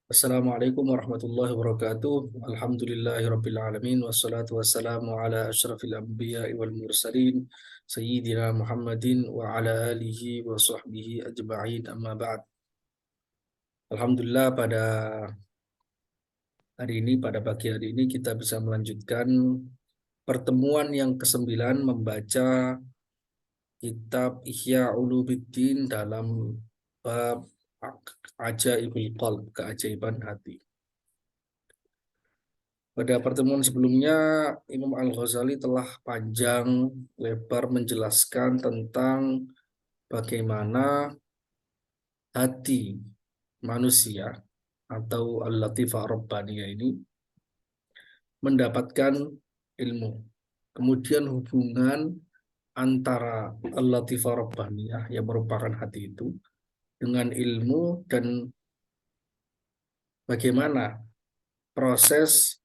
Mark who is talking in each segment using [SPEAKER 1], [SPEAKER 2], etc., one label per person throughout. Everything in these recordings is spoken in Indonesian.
[SPEAKER 1] Assalamualaikum warahmatullahi wabarakatuh. Alhamdulillahirabbil alamin wassalatu wassalamu ala asyrafil anbiya'i wal mursalin sayyidina Muhammadin wa ala alihi wa sahbihi ajma'in amma ba'd. Alhamdulillah pada pagi hari ini kita bisa melanjutkan pertemuan yang kesembilan membaca kitab Ihya Ulumuddin dalam bab Ajaibul Qalb, keajaiban hati. Pada pertemuan sebelumnya, Imam Al-Ghazali telah panjang lebar menjelaskan tentang bagaimana hati manusia atau Al-Latifah Rabbaniyah ini mendapatkan ilmu. Kemudian hubungan antara Al-Latifah Rabbaniyah yang merupakan hati itu dengan ilmu dan bagaimana proses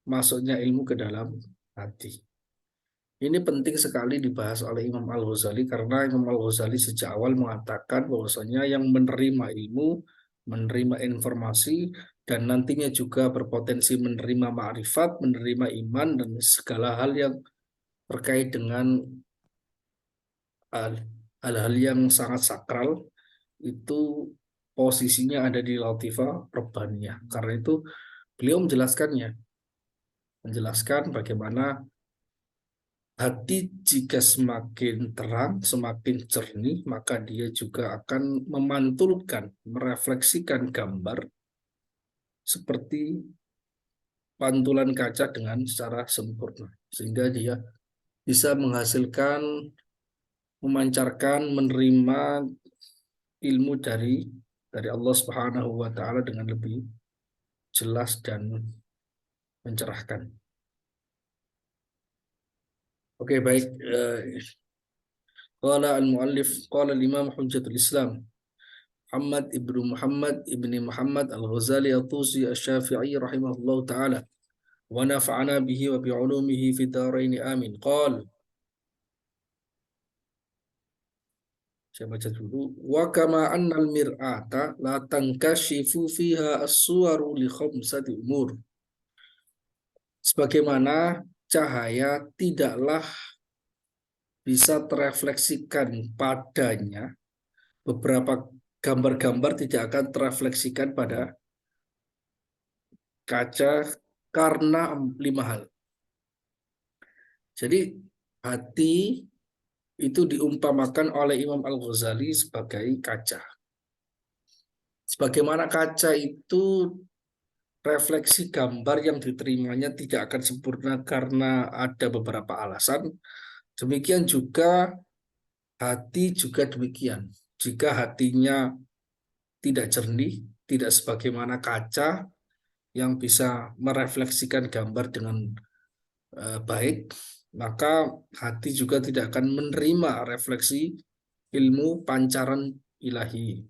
[SPEAKER 1] masuknya ilmu ke dalam hati. Ini penting sekali dibahas oleh Imam Al-Ghazali karena Imam Al-Ghazali sejak awal mengatakan bahwasanya yang menerima ilmu, menerima informasi, dan nantinya juga berpotensi menerima ma'rifat, menerima iman, dan segala hal yang terkait dengan hal-hal yang sangat sakral, itu posisinya ada di Latifah Rabbaniyah. Karena itu beliau menjelaskan bagaimana hati jika semakin terang, semakin jernih, maka dia juga akan memantulkan, merefleksikan gambar seperti pantulan kaca dengan secara sempurna. Sehingga dia bisa menghasilkan, memancarkan, menerima ilmu dari Allah Subhanahu wa taala dengan lebih jelas dan mencerahkan. Oke, baik. Qala al-muallif, qala al-imam Hujjatul Islam Muhammad ibni Muhammad Al-Ghazali At-Tusi Asy-Syafi'i rahimahullahu taala wa nafa'ana bihi wa bi 'ulumihi fid dharain amin. Saya baca dulu. Wa kama annal mir'ata la tankashifu fiha as-suwaru li khamsati umur. Sebagaimana cahaya tidaklah bisa terefleksikan padanya, beberapa gambar-gambar tidak akan terefleksikan pada kaca karena 5 hal. Jadi hati itu diumpamakan oleh Imam Al-Ghazali sebagai kaca. Sebagaimana kaca itu refleksi gambar yang diterimanya tidak akan sempurna karena ada beberapa alasan, demikian juga hati juga demikian. Jika hatinya tidak jernih, tidak sebagaimana kaca yang bisa merefleksikan gambar dengan baik, maka hati juga tidak akan menerima refleksi ilmu pancaran ilahi.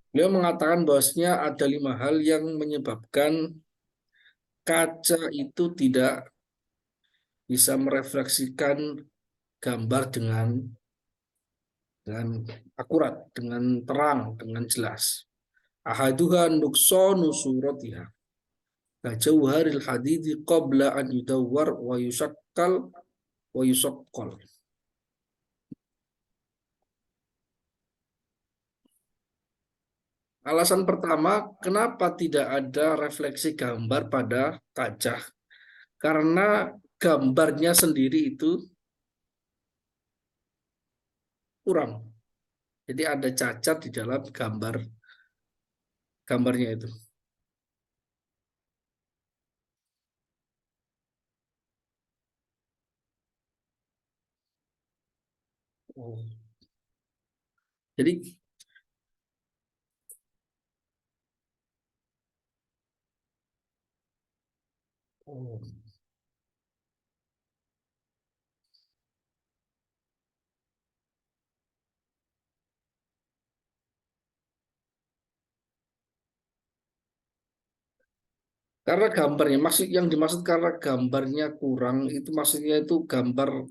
[SPEAKER 1] Beliau mengatakan bahwasanya ada 5 hal yang menyebabkan kaca itu tidak bisa merefleksikan gambar dengan akurat, dengan terang, dengan jelas. Ahaduha nuksonu suratiha kajauharil hadidi qabla an yudawwar wa yusakkal wa yusaqqal. Alasan pertama, kenapa tidak ada refleksi gambar pada kaca? Karena gambarnya sendiri itu kurang. Jadi ada cacat di dalam gambarnya itu. Oh. Jadi oh. Karena gambarnya, yang dimaksud karena gambarnya kurang itu maksudnya itu gambar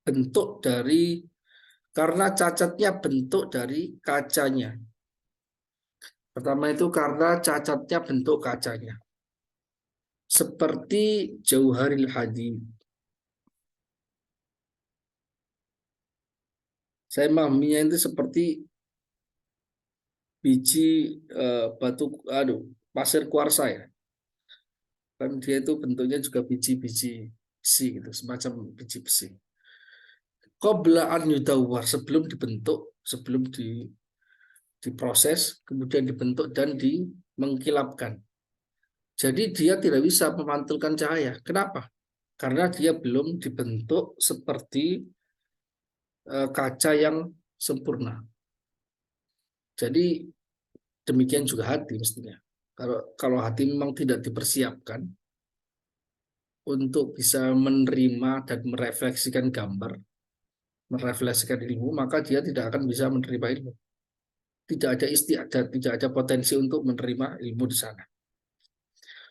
[SPEAKER 1] bentuk dari Karena cacatnya bentuk dari kacanya. Pertama itu karena cacatnya bentuk kacanya. Seperti jauharil hadid. Saya memahaminya itu seperti biji batu, pasir kuarsa ya. Kan dia itu bentuknya juga biji-biji besi gitu, semacam biji besi. Qabla an yudawwar, sebelum dibentuk, sebelum diproses, kemudian dibentuk dan dimengkilapkan. Jadi dia tidak bisa memantulkan cahaya. Kenapa? Karena dia belum dibentuk seperti kaca yang sempurna. Jadi demikian juga hati mestinya. Kalau hati memang tidak dipersiapkan untuk bisa menerima dan merefleksikan gambar, merefleksikan ilmu, maka dia tidak akan bisa menerima ilmu. Tidak ada istiadat, tidak ada potensi untuk menerima ilmu di sana.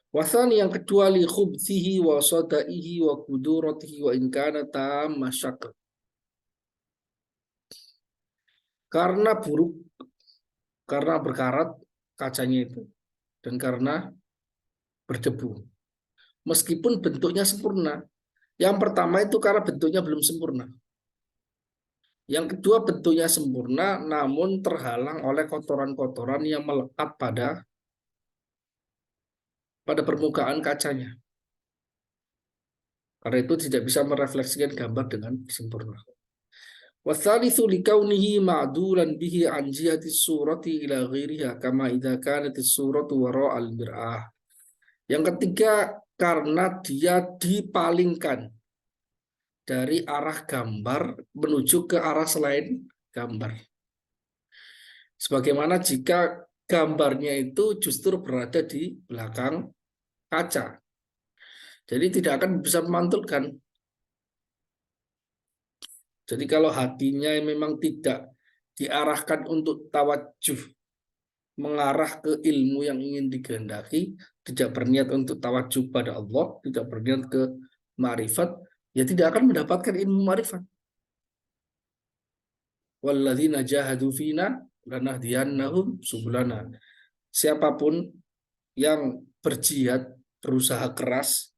[SPEAKER 1] Wasani yang kedua li khubthihi wa sadaihi wa kuduratihi wa in kana tamma syakr. Karena buruk, karena berkarat kacanya itu, dan karena berdebu. Meskipun bentuknya sempurna. Yang pertama itu karena bentuknya belum sempurna. Yang kedua bentuknya sempurna namun terhalang oleh kotoran-kotoran yang melekat pada permukaan kacanya. Karena itu tidak bisa merefleksikan gambar dengan sempurna. Wathalitsu likaunihi ma'dulan bihi an jihati surati ila ghairiha kama idza kanat as-suratu wara'al mir'ah. Yang ketiga karena dia dipalingkan dari arah gambar menuju ke arah selain gambar. Sebagaimana jika gambarnya itu justru berada di belakang kaca. Jadi tidak akan bisa memantulkan. Jadi kalau hatinya memang tidak diarahkan untuk tawajuh, mengarah ke ilmu yang ingin dikehendaki, tidak berniat untuk tawajuh pada Allah, tidak berniat ke ma'rifat, ya tidak akan mendapatkan ilmu ma'rifat. Walladzina jahadu fina lanahdiyannahum subulana. Siapapun yang berjihad, berusaha keras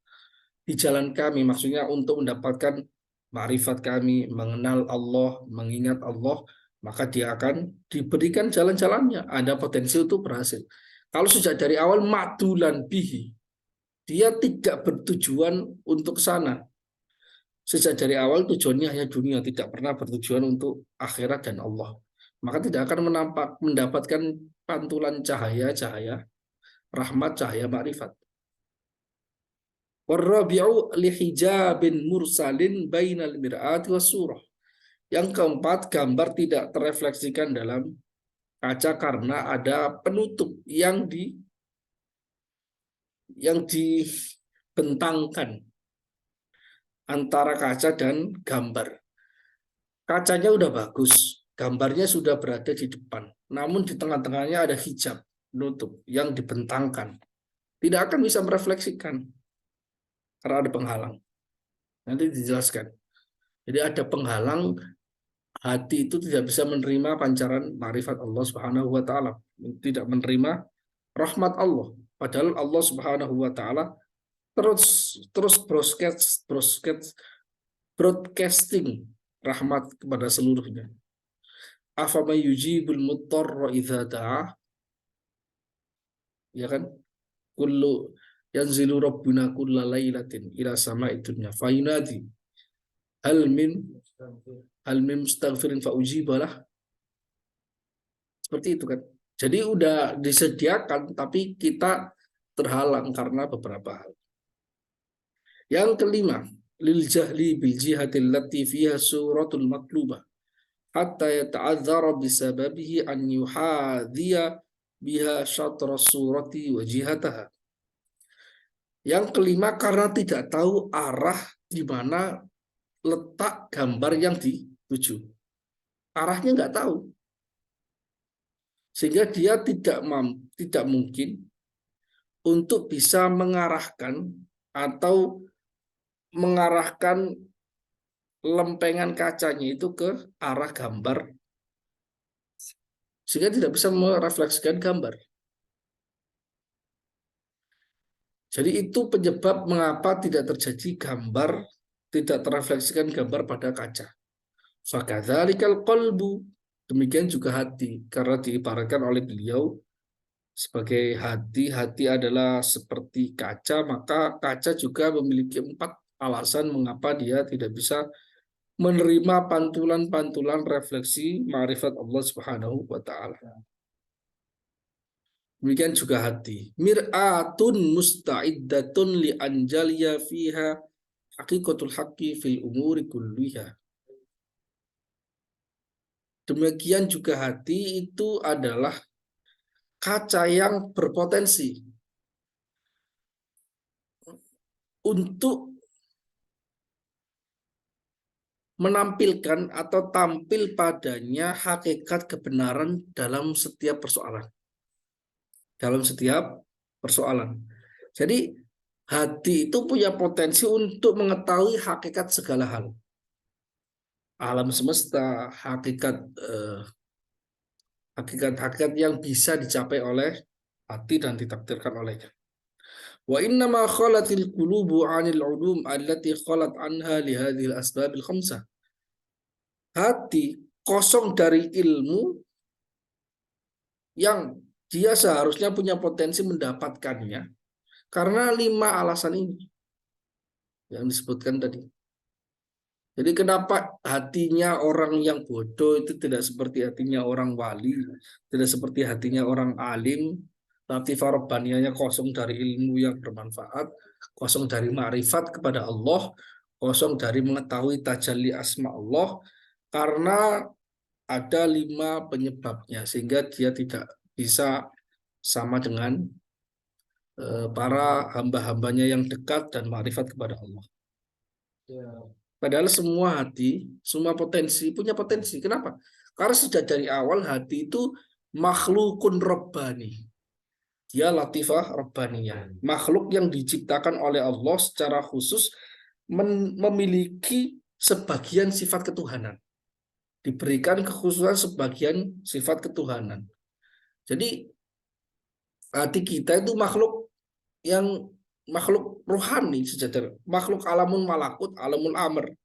[SPEAKER 1] di jalan kami, maksudnya untuk mendapatkan ma'rifat kami, mengenal Allah, mengingat Allah, maka dia akan diberikan jalan-jalannya, ada potensi untuk berhasil. Kalau sejak dari awal ma'dulan bihi, dia tidak bertujuan untuk sana. Sejak dari awal tujuannya hanya dunia, tidak pernah bertujuan untuk akhirat dan Allah. Maka tidak akan mendapatkan pantulan cahaya-cahaya, rahmat cahaya ma'rifat. Warabi'u lihijabin mursalin bainal mir'ati was surah. Yang keempat, gambar tidak terrefleksikan dalam kaca karena ada penutup yang dibentangkan antara kaca dan gambar. Kacanya udah bagus, gambarnya sudah berada di depan, namun di tengah-tengahnya ada hijab penutup yang dibentangkan. Tidak akan bisa merefleksikan karena ada penghalang. Nanti dijelaskan. Jadi ada penghalang, hati itu tidak bisa menerima pancaran ma'rifat Allah Subhanahu wa taala, tidak menerima rahmat Allah. Padahal Allah Subhanahu wa taala terus broadcasting rahmat kepada seluruhnya. Afama yujibul muttarra idza da'a, ya kan? Kullu yanzilu rabbuna kulla lailatin ila sama'id dunya fayunadi hal min mustaghfirin fa ujibalah. Seperti itu kan. Jadi udah disediakan tapi kita terhalang karena beberapa hal. Yang kelima, lil jahli bil jihatil lati fiha suratul matlubah hatta yata'adzara bisababihi an yuhadhiya biha syatra surati wa jihataha. Yang kelima karena tidak tahu arah di mana letak gambar yang dituju. Arahnya nggak tahu. Sehingga dia tidak mungkin untuk bisa mengarahkan atau mengarahkan lempengan kacanya itu ke arah gambar, sehingga tidak bisa merefleksikan gambar. Jadi itu penyebab mengapa tidak terjadi gambar, tidak terefleksikan gambar pada kaca. Fakadzalikal qalbu, demikian juga hati, karena diibaratkan oleh beliau sebagai hati. Hati adalah seperti kaca, maka kaca juga memiliki 4 alasan mengapa dia tidak bisa menerima pantulan-pantulan refleksi ma'rifat Allah Subhanahu wa taala. Demikian juga hati. Mir'atun musta'iddatun li anjaliya fiha haqiqatul haqqi fil umuri kulliha. Demikian juga hati itu adalah kaca yang berpotensi untuk menampilkan atau tampil padanya hakikat kebenaran dalam setiap persoalan. Dalam setiap persoalan. Jadi hati itu punya potensi untuk mengetahui hakikat segala hal. Alam semesta, hakikat-hakikat yang bisa dicapai oleh hati dan ditakdirkan olehnya. Wa inna ma khalatil qulubu 'anil 'ulum allati khalat anha li hadhil asbabil khamsah. Hati kosong dari ilmu yang dia seharusnya punya potensi mendapatkannya karena 5 alasan ini yang disebutkan tadi. Jadi kenapa hatinya orang yang bodoh itu tidak seperti hatinya orang wali, tidak seperti hatinya orang alim, latifah rabbaniyahnya kosong dari ilmu yang bermanfaat, kosong dari ma'rifat kepada Allah, kosong dari mengetahui tajalli asma Allah, karena ada 5 penyebabnya, sehingga dia tidak bisa sama dengan para hamba-hambanya yang dekat dan ma'rifat kepada Allah. Padahal semua hati, semua potensi, punya potensi. Kenapa? Karena sejak dari awal hati itu makhlukun rabbani. Dia latifah rabbaniyah. Makhluk yang diciptakan oleh Allah secara khusus memiliki sebagian sifat ketuhanan. Diberikan kekhususan sebagian sifat ketuhanan. Jadi hati kita itu makhluk rohani sejatinya, makhluk alamun malakut, alamul amr.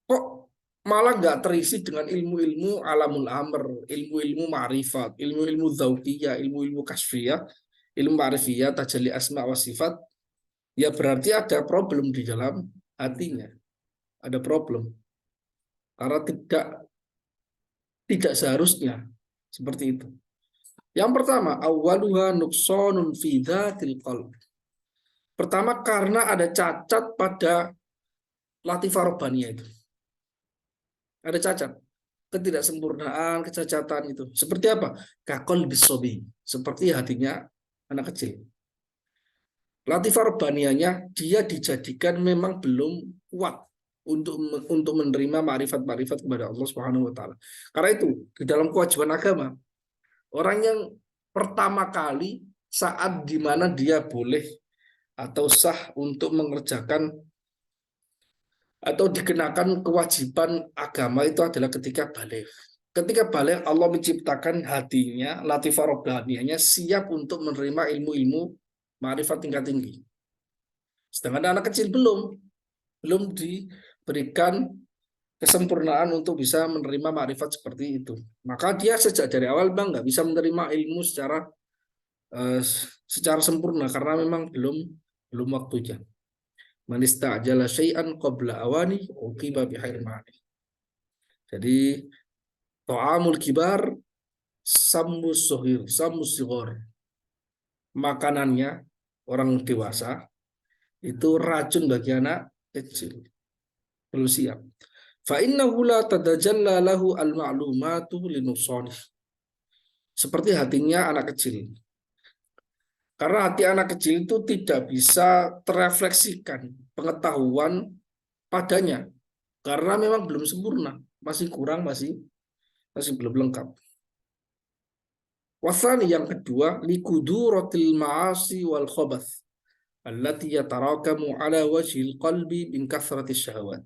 [SPEAKER 1] Kok malah nggak terisi dengan ilmu-ilmu alamul amr, ilmu-ilmu ma'rifat, ilmu-ilmu dzauqiyah, ilmu-ilmu kasfiyah, ilmu ma'rifiyah, tajalli asma wa sifat? Ya berarti ada problem di dalam hatinya. Ada problem. Karena tidak seharusnya seperti itu. Yang pertama, awwaluha nuqsanun fi dzatil qalb. Pertama, karena ada cacat pada latifah rabbaniyah itu. Ada cacat, ketidaksempurnaan, kecacatan itu. Seperti apa? Kakol bisobi, seperti hatinya anak kecil. Latifah rabbaniyahnya dia dijadikan memang belum kuat untuk menerima ma'rifat-ma'rifat kepada Allah Subhanahu wa taala. Karena itu, di dalam kewajiban agama, orang yang pertama kali saat di mana dia boleh atau sah untuk mengerjakan atau dikenakan kewajiban agama itu adalah ketika balik. Ketika balik, Allah menciptakan hatinya, latifah robbaniyahnya siap untuk menerima ilmu-ilmu ma'rifat tingkat tinggi. Sedangkan anak kecil belum diberikan kesempurnaan untuk bisa menerima ma'rifat seperti itu. Maka dia sejak dari awal bang nggak bisa menerima ilmu secara sempurna karena memang belum waktunya. Man istajala syai'an qabla awani uqiba bihirmani. Jadi ta'amul kibar sammus sughir, sammus sighar. Makanannya orang dewasa itu racun bagi anak kecil. Belum siap. Fa innahu la tadajalla lahu al-ma'lumatu linuqsanih. Seperti hatinya anak kecil. Karena hati anak kecil itu tidak bisa terefleksikan pengetahuan padanya. Karena memang belum sempurna. Masih kurang, masih belum lengkap. Wasani yang kedua, likuduratil ma'asi wal khobath. Allati yatarakamu ala wajhil qalbi bin kathrati syahwat.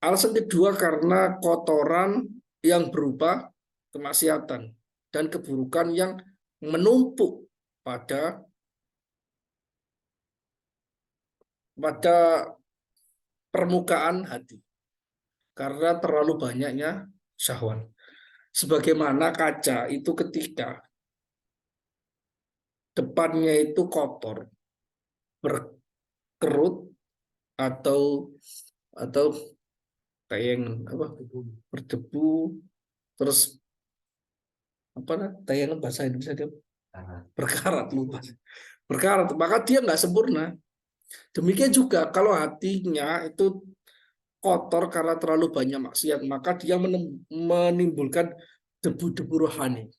[SPEAKER 1] Alasan kedua karena kotoran yang berupa kemaksiatan dan keburukan yang menumpuk pada pada permukaan hati karena terlalu banyaknya syahwat. Sebagaimana kaca itu ketika depannya itu kotor, berkerut atau atau kayak yang apa berdebu, terus apa tayangan bahasa Indonesia dia berkarat, lupa berkarat, maka dia nggak sempurna. Demikian juga kalau hatinya itu kotor karena terlalu banyak maksiat, maka dia menimbulkan debu-debu rohani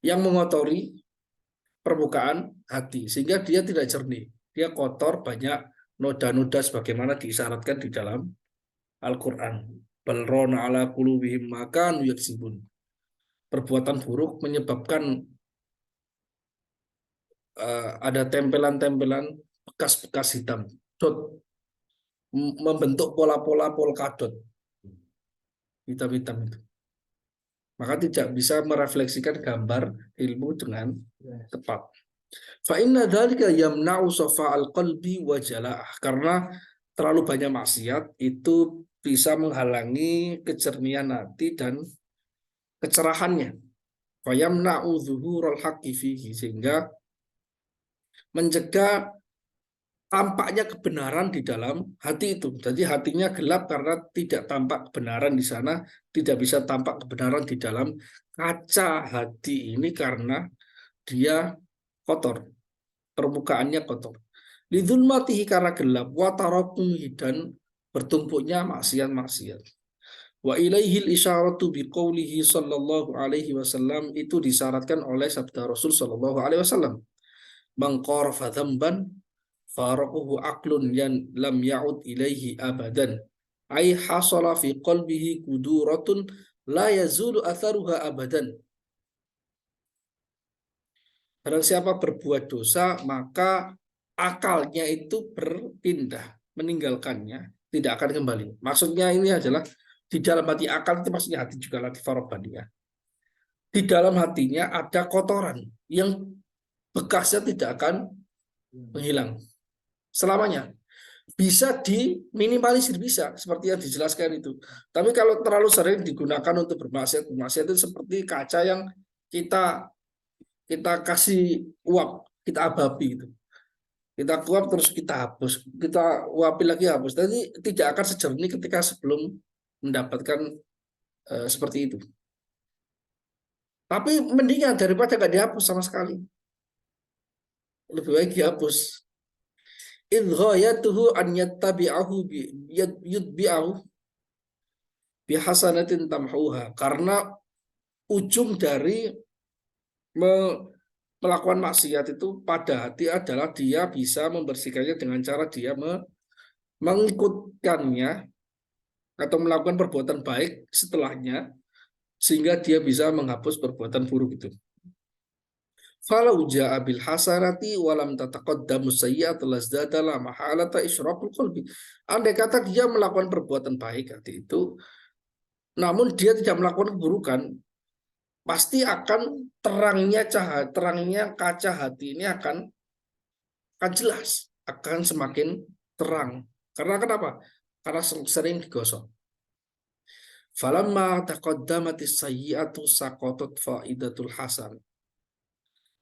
[SPEAKER 1] yang mengotori permukaan hati sehingga dia tidak jernih, dia kotor, banyak noda-noda sebagaimana diisyaratkan di dalam Al-Quran. Balrona ala qulubihim makan yaksibun. Perbuatan buruk menyebabkan ada tempelan-tempelan bekas-bekas hitam, dot, membentuk pola-pola polkadot hitam-hitam itu. Maka tidak bisa merefleksikan gambar ilmu dengan tepat. Fa inna dzalika yamna'u safa'al qalbi wa jala'ah. Karena terlalu banyak maksiat itu bisa menghalangi kejernihan hati dan kecerahannya. Fa yamna'u dzuhurul haqqi fihi, sehingga mencegah tampaknya kebenaran di dalam hati itu. Jadi hatinya gelap karena tidak tampak kebenaran di sana, tidak bisa tampak kebenaran di dalam kaca hati ini karena dia kotor, permukaannya kotor. Lidzulmatihi, karena gelap, wa tarakumihi, dan bertumpuknya maksiat-maksiat. Wa ilaihil isyaratu biqaulihi sallallahu alaihi wasallam, itu disyaratkan oleh sabda Rasul sallallahu alaihi wasallam. Man qarafa dzamban faraquhu aqlun yan lam ya'ud ilaihi abadan. Ai hasala fi qalbihi kuduratun la yazulu atharuha abadan. Barang siapa berbuat dosa, maka akalnya itu berpindah, meninggalkannya, tidak akan kembali. Maksudnya ini adalah di dalam hati, akal itu maksudnya hati juga lagi farobania. Di dalam hatinya ada kotoran yang bekasnya tidak akan menghilang selamanya. Bisa diminimalisir, bisa seperti yang dijelaskan itu. Tapi kalau terlalu sering digunakan untuk bermaksiat, bermaksiat itu seperti kaca yang kita kita kasih uap, kita abapi itu. Kita uap terus kita hapus, kita uapi lagi hapus. Jadi tidak akan sejernih ketika sebelum mendapatkan seperti itu. Tapi mendingan daripada nggak dihapus sama sekali. Lebih baik dihapus. Idghayatuhu an yattabi'ahu yutbi'ahu bihasanatin tamhuha. Karena ujung dari melakukan maksiat itu pada hati adalah dia bisa membersihkannya dengan cara dia mengikutkannya atau melakukan perbuatan baik setelahnya sehingga dia bisa menghapus perbuatan buruk itu. Falau ja'a bil hasanati walam tataqaddamu sayyi'at lazdada la mahalata isyraqul qalbi. Andai kata dia melakukan perbuatan baik hati itu, namun dia tidak melakukan keburukan, pasti akan terangnya kaca hati ini akan jelas, akan semakin terang. Karena kenapa? Karena sering digosok. Falamma taqaddamatis sayyi'atu saqatat faidatul hasan.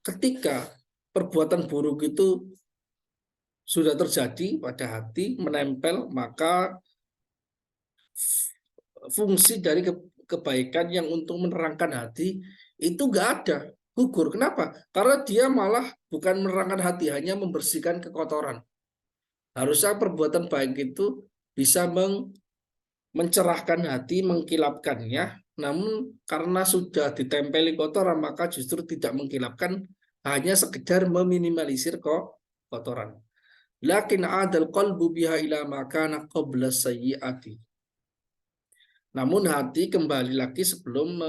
[SPEAKER 1] Ketika perbuatan buruk itu sudah terjadi pada hati, menempel, maka fungsi dari kebaikan yang untuk menerangkan hati itu nggak ada, gugur. Kenapa? Karena dia malah bukan menerangkan hati, hanya membersihkan kekotoran. Harusnya perbuatan baik itu bisa mencerahkan hati, mengkilapkannya, namun karena sudah ditempeli kotoran, maka justru tidak mengkilapkan, hanya sekedar meminimalisir kotoran. Lakin adal qalbu biha ila makana qabla sayyiati. Namun hati kembali lagi sebelum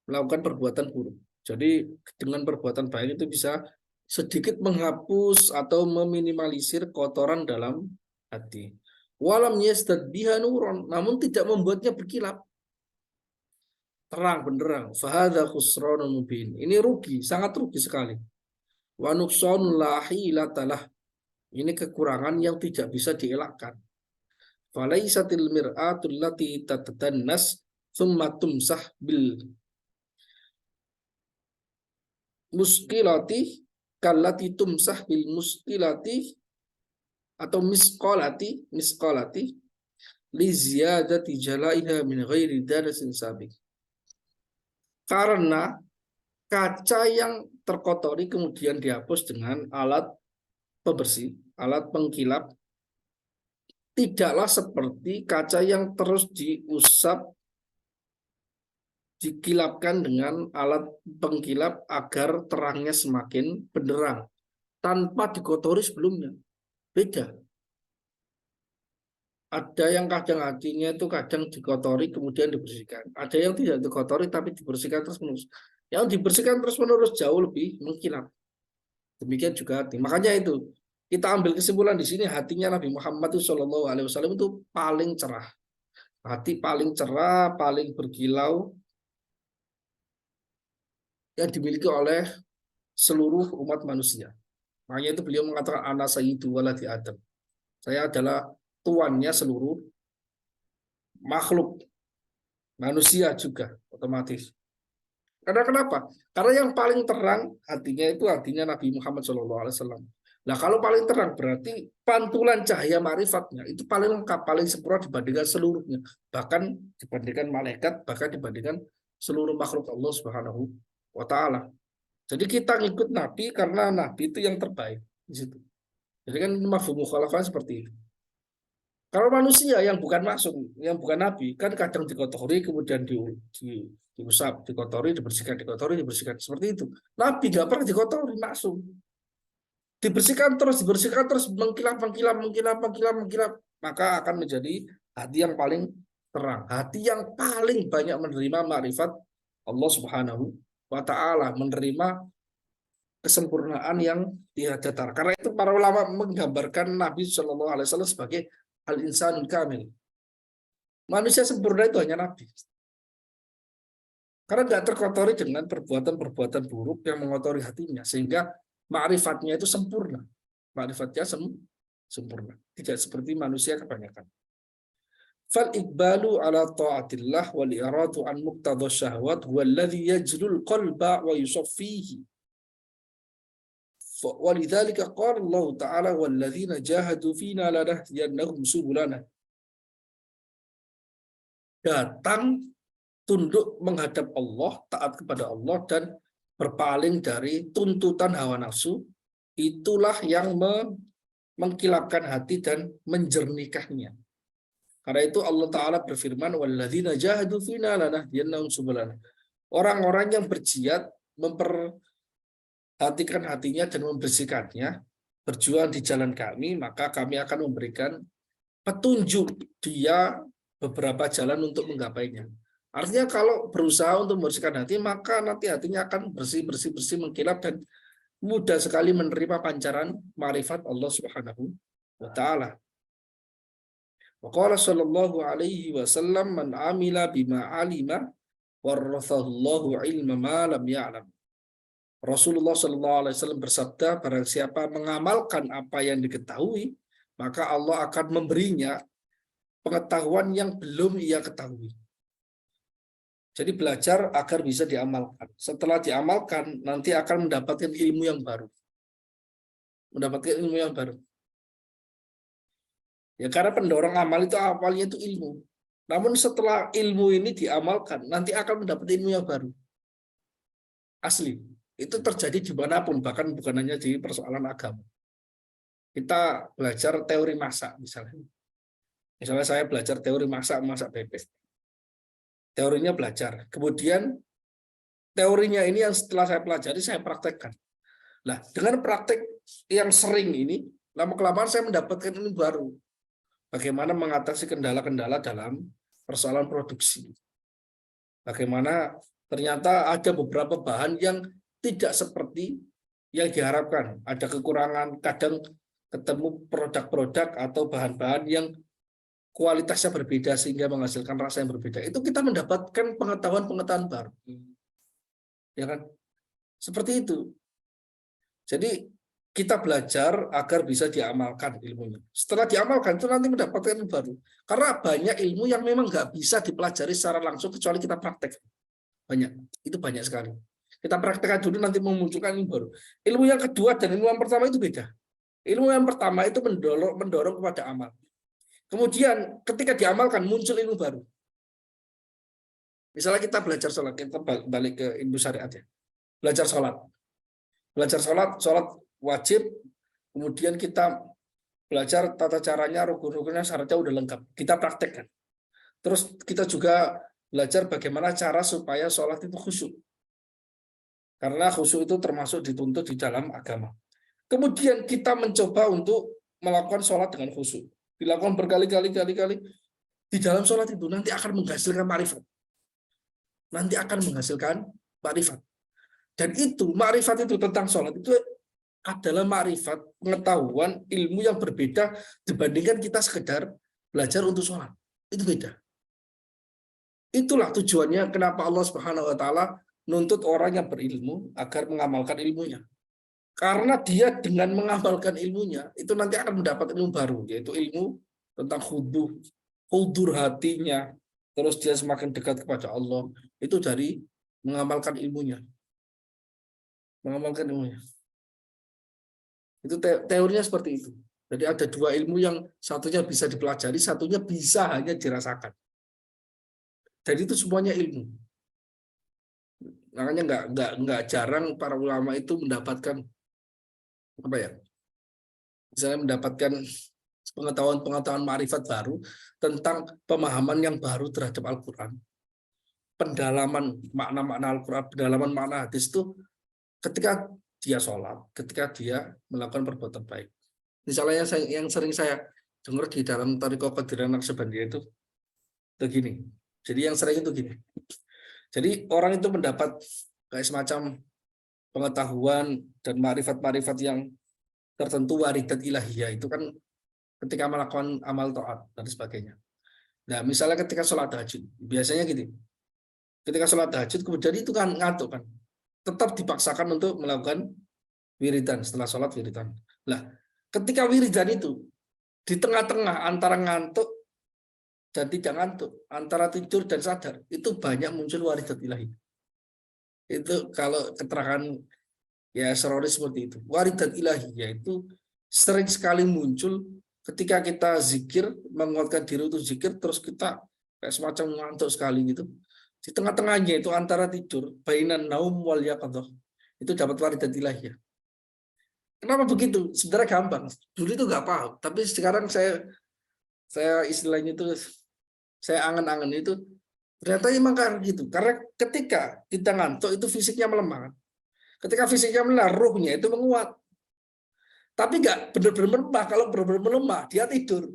[SPEAKER 1] melakukan perbuatan buruk. Jadi dengan perbuatan baik itu bisa sedikit menghapus atau meminimalisir kotoran dalam hati. Walam yazdad biha nuron, namun tidak membuatnya berkilat. Terang benderang. Fahadha khusranun mubin. Ini rugi, sangat rugi sekali. Wa nuqsanun la hilatalah. Ini kekurangan yang tidak bisa dielakkan. Falaisatil mir'atul lati tatadannas thumma tumsah bil muskilati kallati tumsah bil muskilati atau misqalati li ziyadati jalaiha min ghairi darasin sabiq. Karena kaca yang terkotori kemudian dihapus dengan alat pembersih, alat pengkilap, tidaklah seperti kaca yang terus dikilapkan dengan alat pengkilap agar terangnya semakin benderang tanpa dikotori sebelumnya. Beda. Ada yang kadang hatinya itu kadang dikotori kemudian dibersihkan. Ada yang tidak dikotori tapi dibersihkan terus menerus. Yang dibersihkan terus menerus jauh lebih mengkilap. Demikian juga hati. Makanya itu kita ambil kesimpulan di sini, hatinya Nabi Muhammad SAW itu paling cerah. Hati paling cerah, paling berkilau yang dimiliki oleh seluruh umat manusia. Makanya itu beliau mengatakan ana sayyidu waladi Adam. Saya adalah tuannya seluruh makhluk, manusia juga otomatis. Karena kenapa? Karena yang paling terang hatinya itu hatinya Nabi Muhammad SAW. Nah, kalau paling terang berarti pantulan cahaya marifatnya itu paling lengkap, paling sempurna dibandingkan seluruhnya. Bahkan dibandingkan malaikat, bahkan dibandingkan seluruh makhluk Allah Subhanahu wa Ta'ala. Jadi kita ngikut Nabi karena Nabi itu yang terbaik di situ. Jadi kan mafhum mukhalafah seperti itu. Kalau manusia yang bukan maksum, yang bukan Nabi, kan kadang dikotori kemudian diusap, dikotori, dibersihkan, seperti itu. Nabi nggak pernah dikotori, maksum. Dibersihkan terus, mengkilap, maka akan menjadi hati yang paling terang, hati yang paling banyak menerima ma'rifat Allah Subhanahu wa Ta'ala, menerima kesempurnaan yang dihadatar. Karena itu para ulama menggambarkan Nabi Shallallahu Alaihi Wasallam sebagai al-insanul kamil. Manusia sempurna itu hanya Nabi. Karena nggak terkotori dengan perbuatan-perbuatan buruk yang mengotori hatinya, sehingga ma'rifatnya itu sempurna. Ma'rifatnya sempurna. Tidak seperti manusia kebanyakan. Fal iqbalu ala ta'atillah wal iradu an muqtadha syahwat walladhi yajlul qalba wa yusaffihi. Walidzalika qala Allah Ta'ala walladzina jahadu fina lanahdiyannahum subulana. Datang, tunduk menghadap Allah, taat kepada Allah, dan berpaling dari tuntutan hawa nafsu, itulah yang mengkilapkan hati dan menjernihkannya. Karena itu Allah Ta'ala berfirman, walladzina jahadu fina lanahdiyannahum subulana. Orang-orang yang berjihad, memperhatikan hatinya dan membersihkannya, berjuang di jalan kami, maka kami akan memberikan petunjuk dia beberapa jalan untuk menggapainya. Artinya kalau berusaha untuk membersihkan hati, maka nanti hatinya akan bersih, mengkilap, dan mudah sekali menerima pancaran ma'rifat Allah Subhanahu wa Ta'ala. Waqala sallallahu alaihi wasallam man amila bima alima warathallahu ilma ma lam ya'lam. Rasulullah sallallahu alaihi wasallam bersabda, barang siapa mengamalkan apa yang diketahui, maka Allah akan memberinya pengetahuan yang belum ia ketahui. Jadi belajar agar bisa diamalkan. Setelah diamalkan, nanti akan mendapatkan ilmu yang baru. Ya, karena pendorong amal itu awalnya itu ilmu. Namun setelah ilmu ini diamalkan, nanti akan mendapat ilmu yang baru. Asli. Itu terjadi dimanapun, bahkan bukan hanya di persoalan agama. Kita belajar teori masak misalnya. Misalnya saya belajar teori masak bebek. Teorinya belajar. Kemudian teorinya ini yang setelah saya pelajari, saya praktekkan. Nah, dengan praktek yang sering ini, lama-kelamaan saya mendapatkan ilmu baru. Bagaimana mengatasi kendala-kendala dalam persoalan produksi. Bagaimana ternyata ada beberapa bahan yang tidak seperti yang diharapkan. Ada kekurangan, kadang ketemu produk-produk atau bahan-bahan yang kualitasnya berbeda sehingga menghasilkan rasa yang berbeda. Itu kita mendapatkan pengetahuan-pengetahuan baru. Ya kan? Seperti itu. Jadi kita belajar agar bisa diamalkan ilmunya. Setelah diamalkan itu nanti mendapatkan ilmu baru. Karena banyak ilmu yang memang nggak bisa dipelajari secara langsung kecuali kita praktek. Banyak. Itu banyak sekali. Kita praktekkan dulu nanti memunculkan ilmu baru. Ilmu yang kedua dan ilmu yang pertama itu beda. Ilmu yang pertama itu mendorong kepada amal. Kemudian ketika diamalkan muncul ilmu baru. Misalnya kita belajar sholat, kita balik ke ilmu syariat ya. Belajar sholat. Belajar sholat wajib, kemudian kita belajar tata caranya, rukun-rukunnya, syaratnya udah lengkap. Kita praktekkan. Terus kita juga belajar bagaimana cara supaya sholat itu khusyuk. Karena khusyuk itu termasuk dituntut di dalam agama. Kemudian kita mencoba untuk melakukan sholat dengan khusyuk. Dilakukan berkali-kali di dalam sholat itu nanti akan menghasilkan ma'rifat. Nanti akan menghasilkan ma'rifat. Dan itu ma'rifat itu tentang sholat itu adalah ma'rifat, pengetahuan, ilmu yang berbeda dibandingkan kita sekedar belajar untuk sholat. Itu beda. Itulah tujuannya kenapa Allah Subhanahu wa taala nuntut orang yang berilmu agar mengamalkan ilmunya. Karena dia dengan mengamalkan ilmunya, itu nanti akan mendapat ilmu baru, yaitu ilmu tentang hudur hatinya, terus dia semakin dekat kepada Allah, itu dari mengamalkan ilmunya. Mengamalkan ilmunya. Itu teorinya seperti itu. Jadi ada dua ilmu yang satunya bisa dipelajari, satunya bisa hanya dirasakan. Jadi itu semuanya ilmu. Makanya nggak jarang para ulama itu mendapatkan apa ya? Misalnya mendapatkan pengetahuan ma'rifat baru tentang pemahaman yang baru terhadap Al-Qur'an. Pendalaman makna-makna Al-Qur'an, pendalaman makna hadis itu ketika dia sholat, ketika dia melakukan perbuatan baik. Misalnya yang sering saya dengar di dalam Thariqah Qadiriyah Naqsyabandiyah itu begini. Jadi yang sering itu gini. Jadi orang itu mendapat kayak semacam pengetahuan dan ma'rifat-ma'rifat yang tertentu, waridat ilahiyah itu kan ketika melakukan amal taat dan sebagainya. Nah, misalnya ketika sholat tahajud, biasanya gitu. Ketika sholat tahajud kemudian itu kan ngantuk kan. Tetap dipaksakan untuk melakukan wiridan setelah sholat wiridan. Nah, ketika wiridan itu di tengah-tengah antara ngantuk dan tidak ngantuk, antara tidur dan sadar, itu banyak muncul waridat ilahi. Itu kalau keterangan ya seroris seperti itu. Waridat ilahi yaitu sering sekali muncul ketika kita zikir, menguatkan diri untuk zikir, terus kita kayak semacam ngantuk sekali gitu. Di tengah-tengahnya itu antara tidur, bainan naum wal yaqadzah. Itu dapat waridat ilahiyah. Kenapa begitu? Sebenarnya gampang. Dulu itu nggak paham, tapi sekarang saya istilahnya itu saya angen-angen itu ternyata emang kayak gitu. Karena ketika kita ngantuk itu fisiknya melemah. Ketika fisiknya melemah, ruhnya itu menguat. Tapi nggak benar-benar melemah. Kalau benar-benar melemah, dia tidur.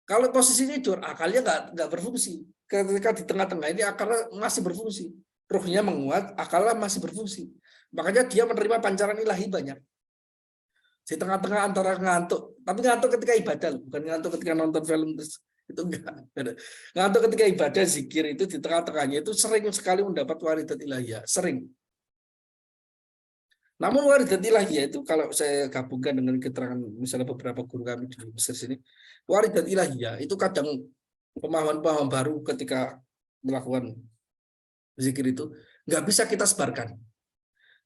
[SPEAKER 1] Kalau posisi tidur, akalnya nggak berfungsi. Ketika di tengah-tengah ini akalnya masih berfungsi. Ruhnya menguat, akalnya masih berfungsi. Makanya dia menerima pancaran ilahi banyak. Di tengah-tengah antara ngantuk. Tapi ngantuk ketika ibadah, bukan ngantuk ketika nonton film. Itu enggak. Ngantuk ketika ibadah, zikir itu di tengah-tengahnya itu sering sekali mendapat waridat ilahiyah. Sering. Namun waridat ilahiyah itu kalau saya gabungkan dengan keterangan misalnya beberapa guru kami di Mesir sini, waridat ilahiyah itu kadang pemahaman-pemahaman baru ketika melakukan zikir itu nggak bisa kita sebarkan,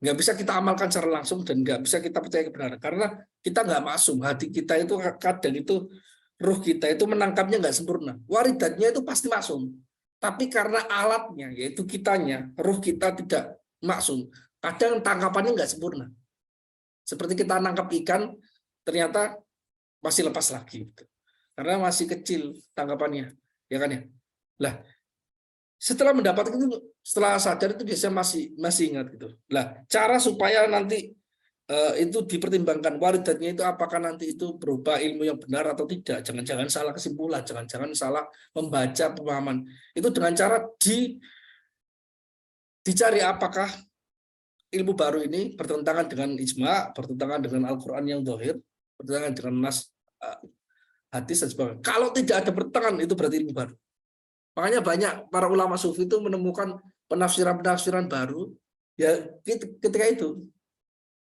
[SPEAKER 1] nggak bisa kita amalkan secara langsung dan nggak bisa kita percaya kebenaran karena kita nggak maksum, hati kita itu kadang itu ruh kita itu menangkapnya nggak sempurna. Waridatnya itu pasti maksum, tapi karena alatnya yaitu kitanya, ruh kita tidak maksum. Kadang tangkapannya nggak sempurna. Seperti kita nangkap ikan, ternyata masih lepas lagi. Karena masih kecil tangkapannya. Ya kan ya? Lah, setelah mendapatkan itu, setelah sadar itu biasanya masih ingat gitu. Lah, cara supaya nanti itu dipertimbangkan waridatnya itu apakah nanti itu berupa ilmu yang benar atau tidak. Jangan-jangan salah kesimpulan, jangan-jangan salah membaca pemahaman. Itu dengan cara dicari apakah ilmu baru ini bertentangan dengan ijma, bertentangan dengan Al-Quran yang zahir, bertentangan dengan nas hadis dan sebagainya. Kalau tidak ada pertengahan itu berarti ilmu baru. Makanya banyak para ulama sufi itu menemukan penafsiran-penafsiran baru ya ketika itu.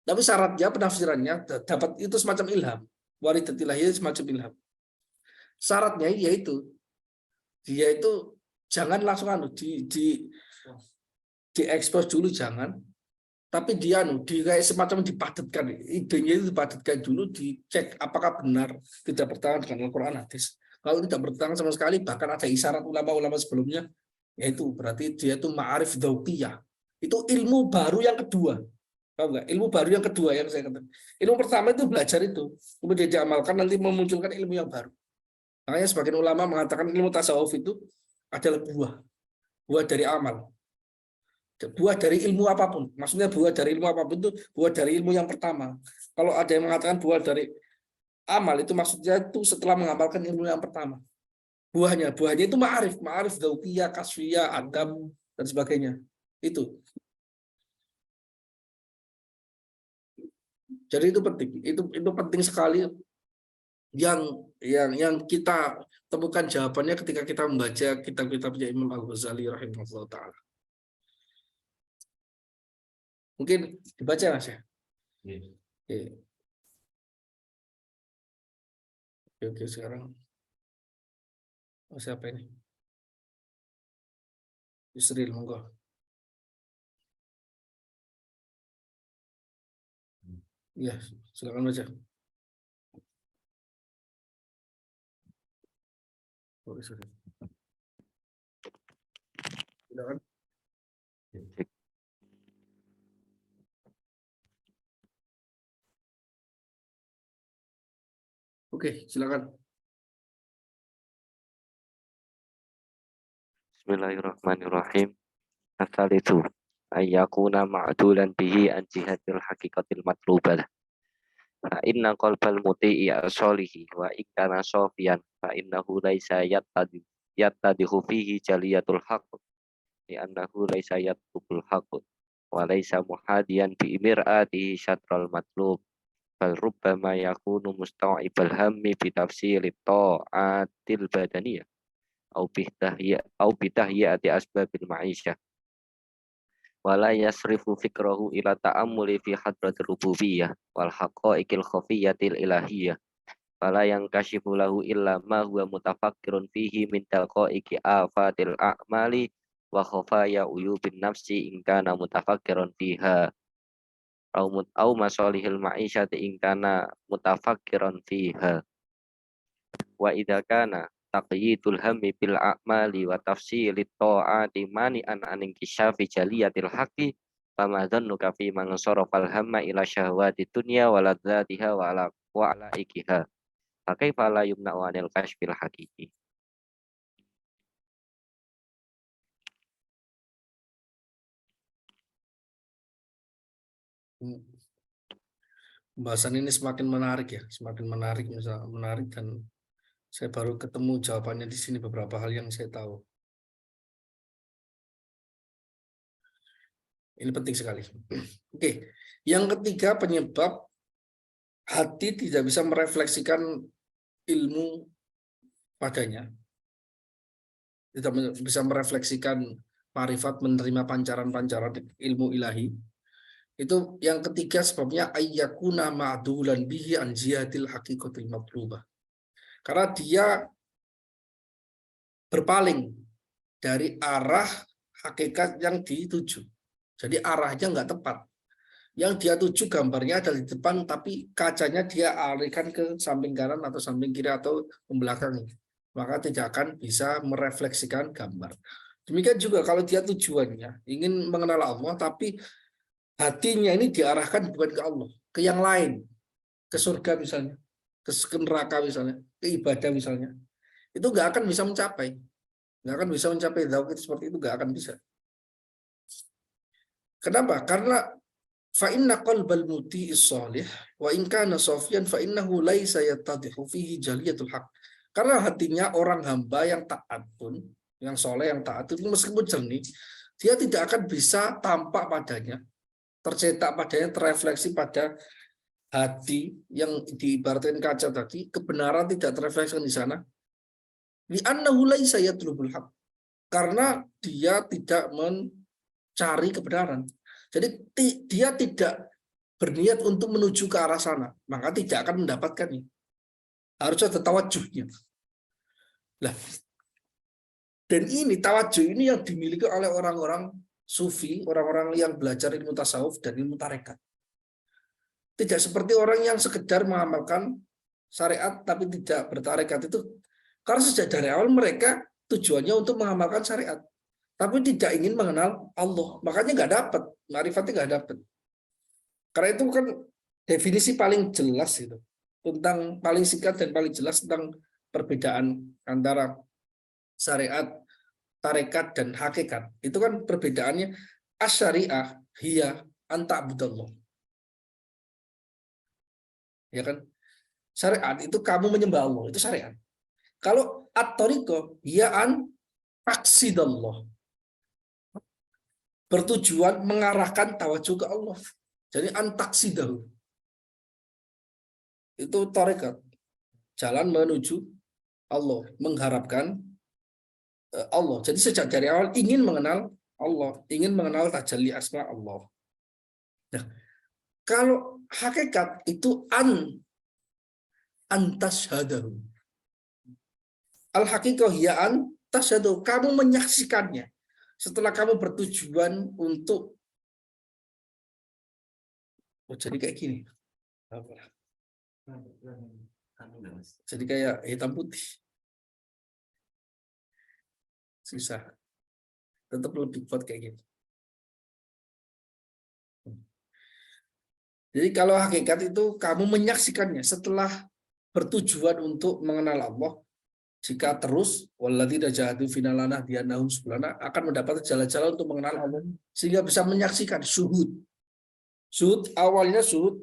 [SPEAKER 1] Tapi syaratnya penafsirannya dapat itu semacam ilham. Waridatil ilahiyah semacam ilham. Syaratnya yaitu dia itu jangan langsung diekspos dulu, jangan, tapi dia kayak semacam dipadatkan, idenya itu dipadatkan dulu, dicek apakah benar tidak bertentangan dengan Al-Quran hadis. Kalau tidak bertentangan sama sekali, bahkan ada isyarat ulama-ulama sebelumnya, yaitu berarti dia itu ma'arif dzauqiyah. Itu ilmu baru yang kedua. Tahu nggak? Ilmu baru yang kedua yang saya katakan. Ilmu pertama itu belajar itu, kemudian diamalkan nanti memunculkan ilmu yang baru. Makanya sebagian ulama mengatakan ilmu tasawuf itu adalah buah dari amal. Buah dari ilmu apapun. Maksudnya buah dari ilmu apapun itu buah dari ilmu yang pertama. Kalau ada yang mengatakan buah dari amal, itu maksudnya itu setelah mengamalkan ilmu yang pertama. Buahnya itu ma'arif dzauqiyah, kasfiyah, adab dan sebagainya. Itu. Jadi itu penting. Itu penting sekali yang kita temukan jawabannya ketika kita membaca kitab-kitabnya Imam Al-Ghazali rahimahullah taala. Mungkin dibaca Mas ya. Oke, sekarang siapa ini? Yusril, monggo. Ya, silakan baca. Silakan. Oke, silakan.
[SPEAKER 2] Bismillahirrahmanirrahim. Asal-itu ayyakuna ma'dulan bihi an jihatil haqiqatil matlubah. Fa inna qalbal muti'i asolihi wa ikkana sofian fa innahu laisa yattadihu fihi jaliyatul haqq li'annahu laisa yattubul haqq wa laisa muhadiyan bi imir'atihi syatral matlub bal rubbama yakunu musta'ibal hammi bi tafsilit ta'atil badaniyah au bitahyati asbabil ma'isyah wala yasrifu fikrahu ila ta'ammuli fi hadratir rububiyyah wal haqa'iqil khafiyyatil ilahiyyah wala yang kashifu lahu illa ma huwa mutafakkirun fihi min talqa'iqi afatil a'mali wa khafaya uyubin nafsi in kana mutafakkirun fiha au masalihil ma'isyati in kana mutafakkiran fiha wa idza kana taqyidul hammi bil a'mali wa tafsilit ta'ati mani'an anin kisyafi jaliyatil haqqi fama dhannuka fi man sarafal hamma ila syahwati dunya wa ladzatiha wa ala ikiha fa kaifa la yumna'u anil kashfil haqiqi.
[SPEAKER 1] Pembahasan ini semakin menarik ya, semakin menarik, misalnya menarik, dan saya baru ketemu jawabannya di sini beberapa hal yang saya tahu. Ini penting sekali. Oke, yang ketiga penyebab hati tidak bisa merefleksikan ilmu padanya, tidak bisa merefleksikan marifat, menerima pancaran-pancaran ilmu ilahi. Itu yang ketiga sebabnya ayyakuna ma'dulan bihi an jihadil haqiqatil matlubah. Karena dia berpaling dari arah hakikat yang dituju. Jadi arahnya nggak tepat. Yang dia tuju gambarnya ada di depan, tapi kacanya dia alihkan ke samping kanan atau samping kiri atau membelakangi. Maka tidak akan bisa merefleksikan gambar. Demikian juga kalau dia tujuannya ingin mengenal Allah, tapi hatinya ini diarahkan bukan ke Allah, ke yang lain, ke surga misalnya, ke neraka misalnya, ke ibadah misalnya, itu nggak akan bisa mencapai, dzauq seperti itu, nggak akan bisa. Kenapa? Karena fa inna qalbal muti'is shalih wa in kana safiyan fa innahu laisa yattadihu fihi jaliyatul haq. Karena hatinya orang hamba yang taat pun, yang soleh, yang taat itu meskipun jernih, dia tidak akan bisa tampak padanya, tercetak padanya, terefleksi pada hati yang diibaratkan kaca tadi, kebenaran tidak terrefleksikan di sana. Li'annahu laisa yatlubul haq. Karena dia tidak mencari kebenaran. Jadi dia tidak berniat untuk menuju ke arah sana, maka tidak akan mendapatkannya. Harus ada tawajuhnya. Lah, dan ini tawajuh ini yang dimiliki oleh orang-orang sufi, orang-orang yang belajar ilmu tasawuf dan ilmu tarekat. Tidak seperti orang yang sekedar mengamalkan syariat tapi tidak bertarekat itu. Karena sejak dari awal mereka tujuannya untuk mengamalkan syariat, tapi tidak ingin mengenal Allah. Makanya nggak dapat, ma'rifatnya nggak dapat. Karena itu kan definisi paling jelas itu tentang paling singkat dan paling jelas tentang perbedaan antara syariat, tarekat dan hakikat. Itu kan perbedaannya asyariah hiya anta abdullah. Ya kan? Syariat itu kamu menyembah Allah, itu syariat. Kalau at-thariqah hiya an taqsidallah. Bertujuan mengarahkan tawajuh ke Allah. Jadi an taqsidahu. Itu tarekat. Jalan menuju Allah, mengharapkan Allah. Jadi sejak dari awal ingin mengenal Allah, ingin mengenal tajalli asma Allah. Nah, kalau hakikat itu antashhadahu. Al-haqiqah hiya antashhadahu, kamu menyaksikannya. Setelah kamu bertujuan untuk jadi kayak gini. Jadi kayak hitam putih. Susah. Tetap lebih kuat kayak gini. Jadi kalau hakikat itu kamu menyaksikannya setelah bertujuan untuk mengenal Allah, jika terus walladzina jahadu finalana diannahum subulana akan mendapat jalan-jalan untuk mengenal Allah sehingga bisa menyaksikan syuhud. Syuhud awalnya syuhud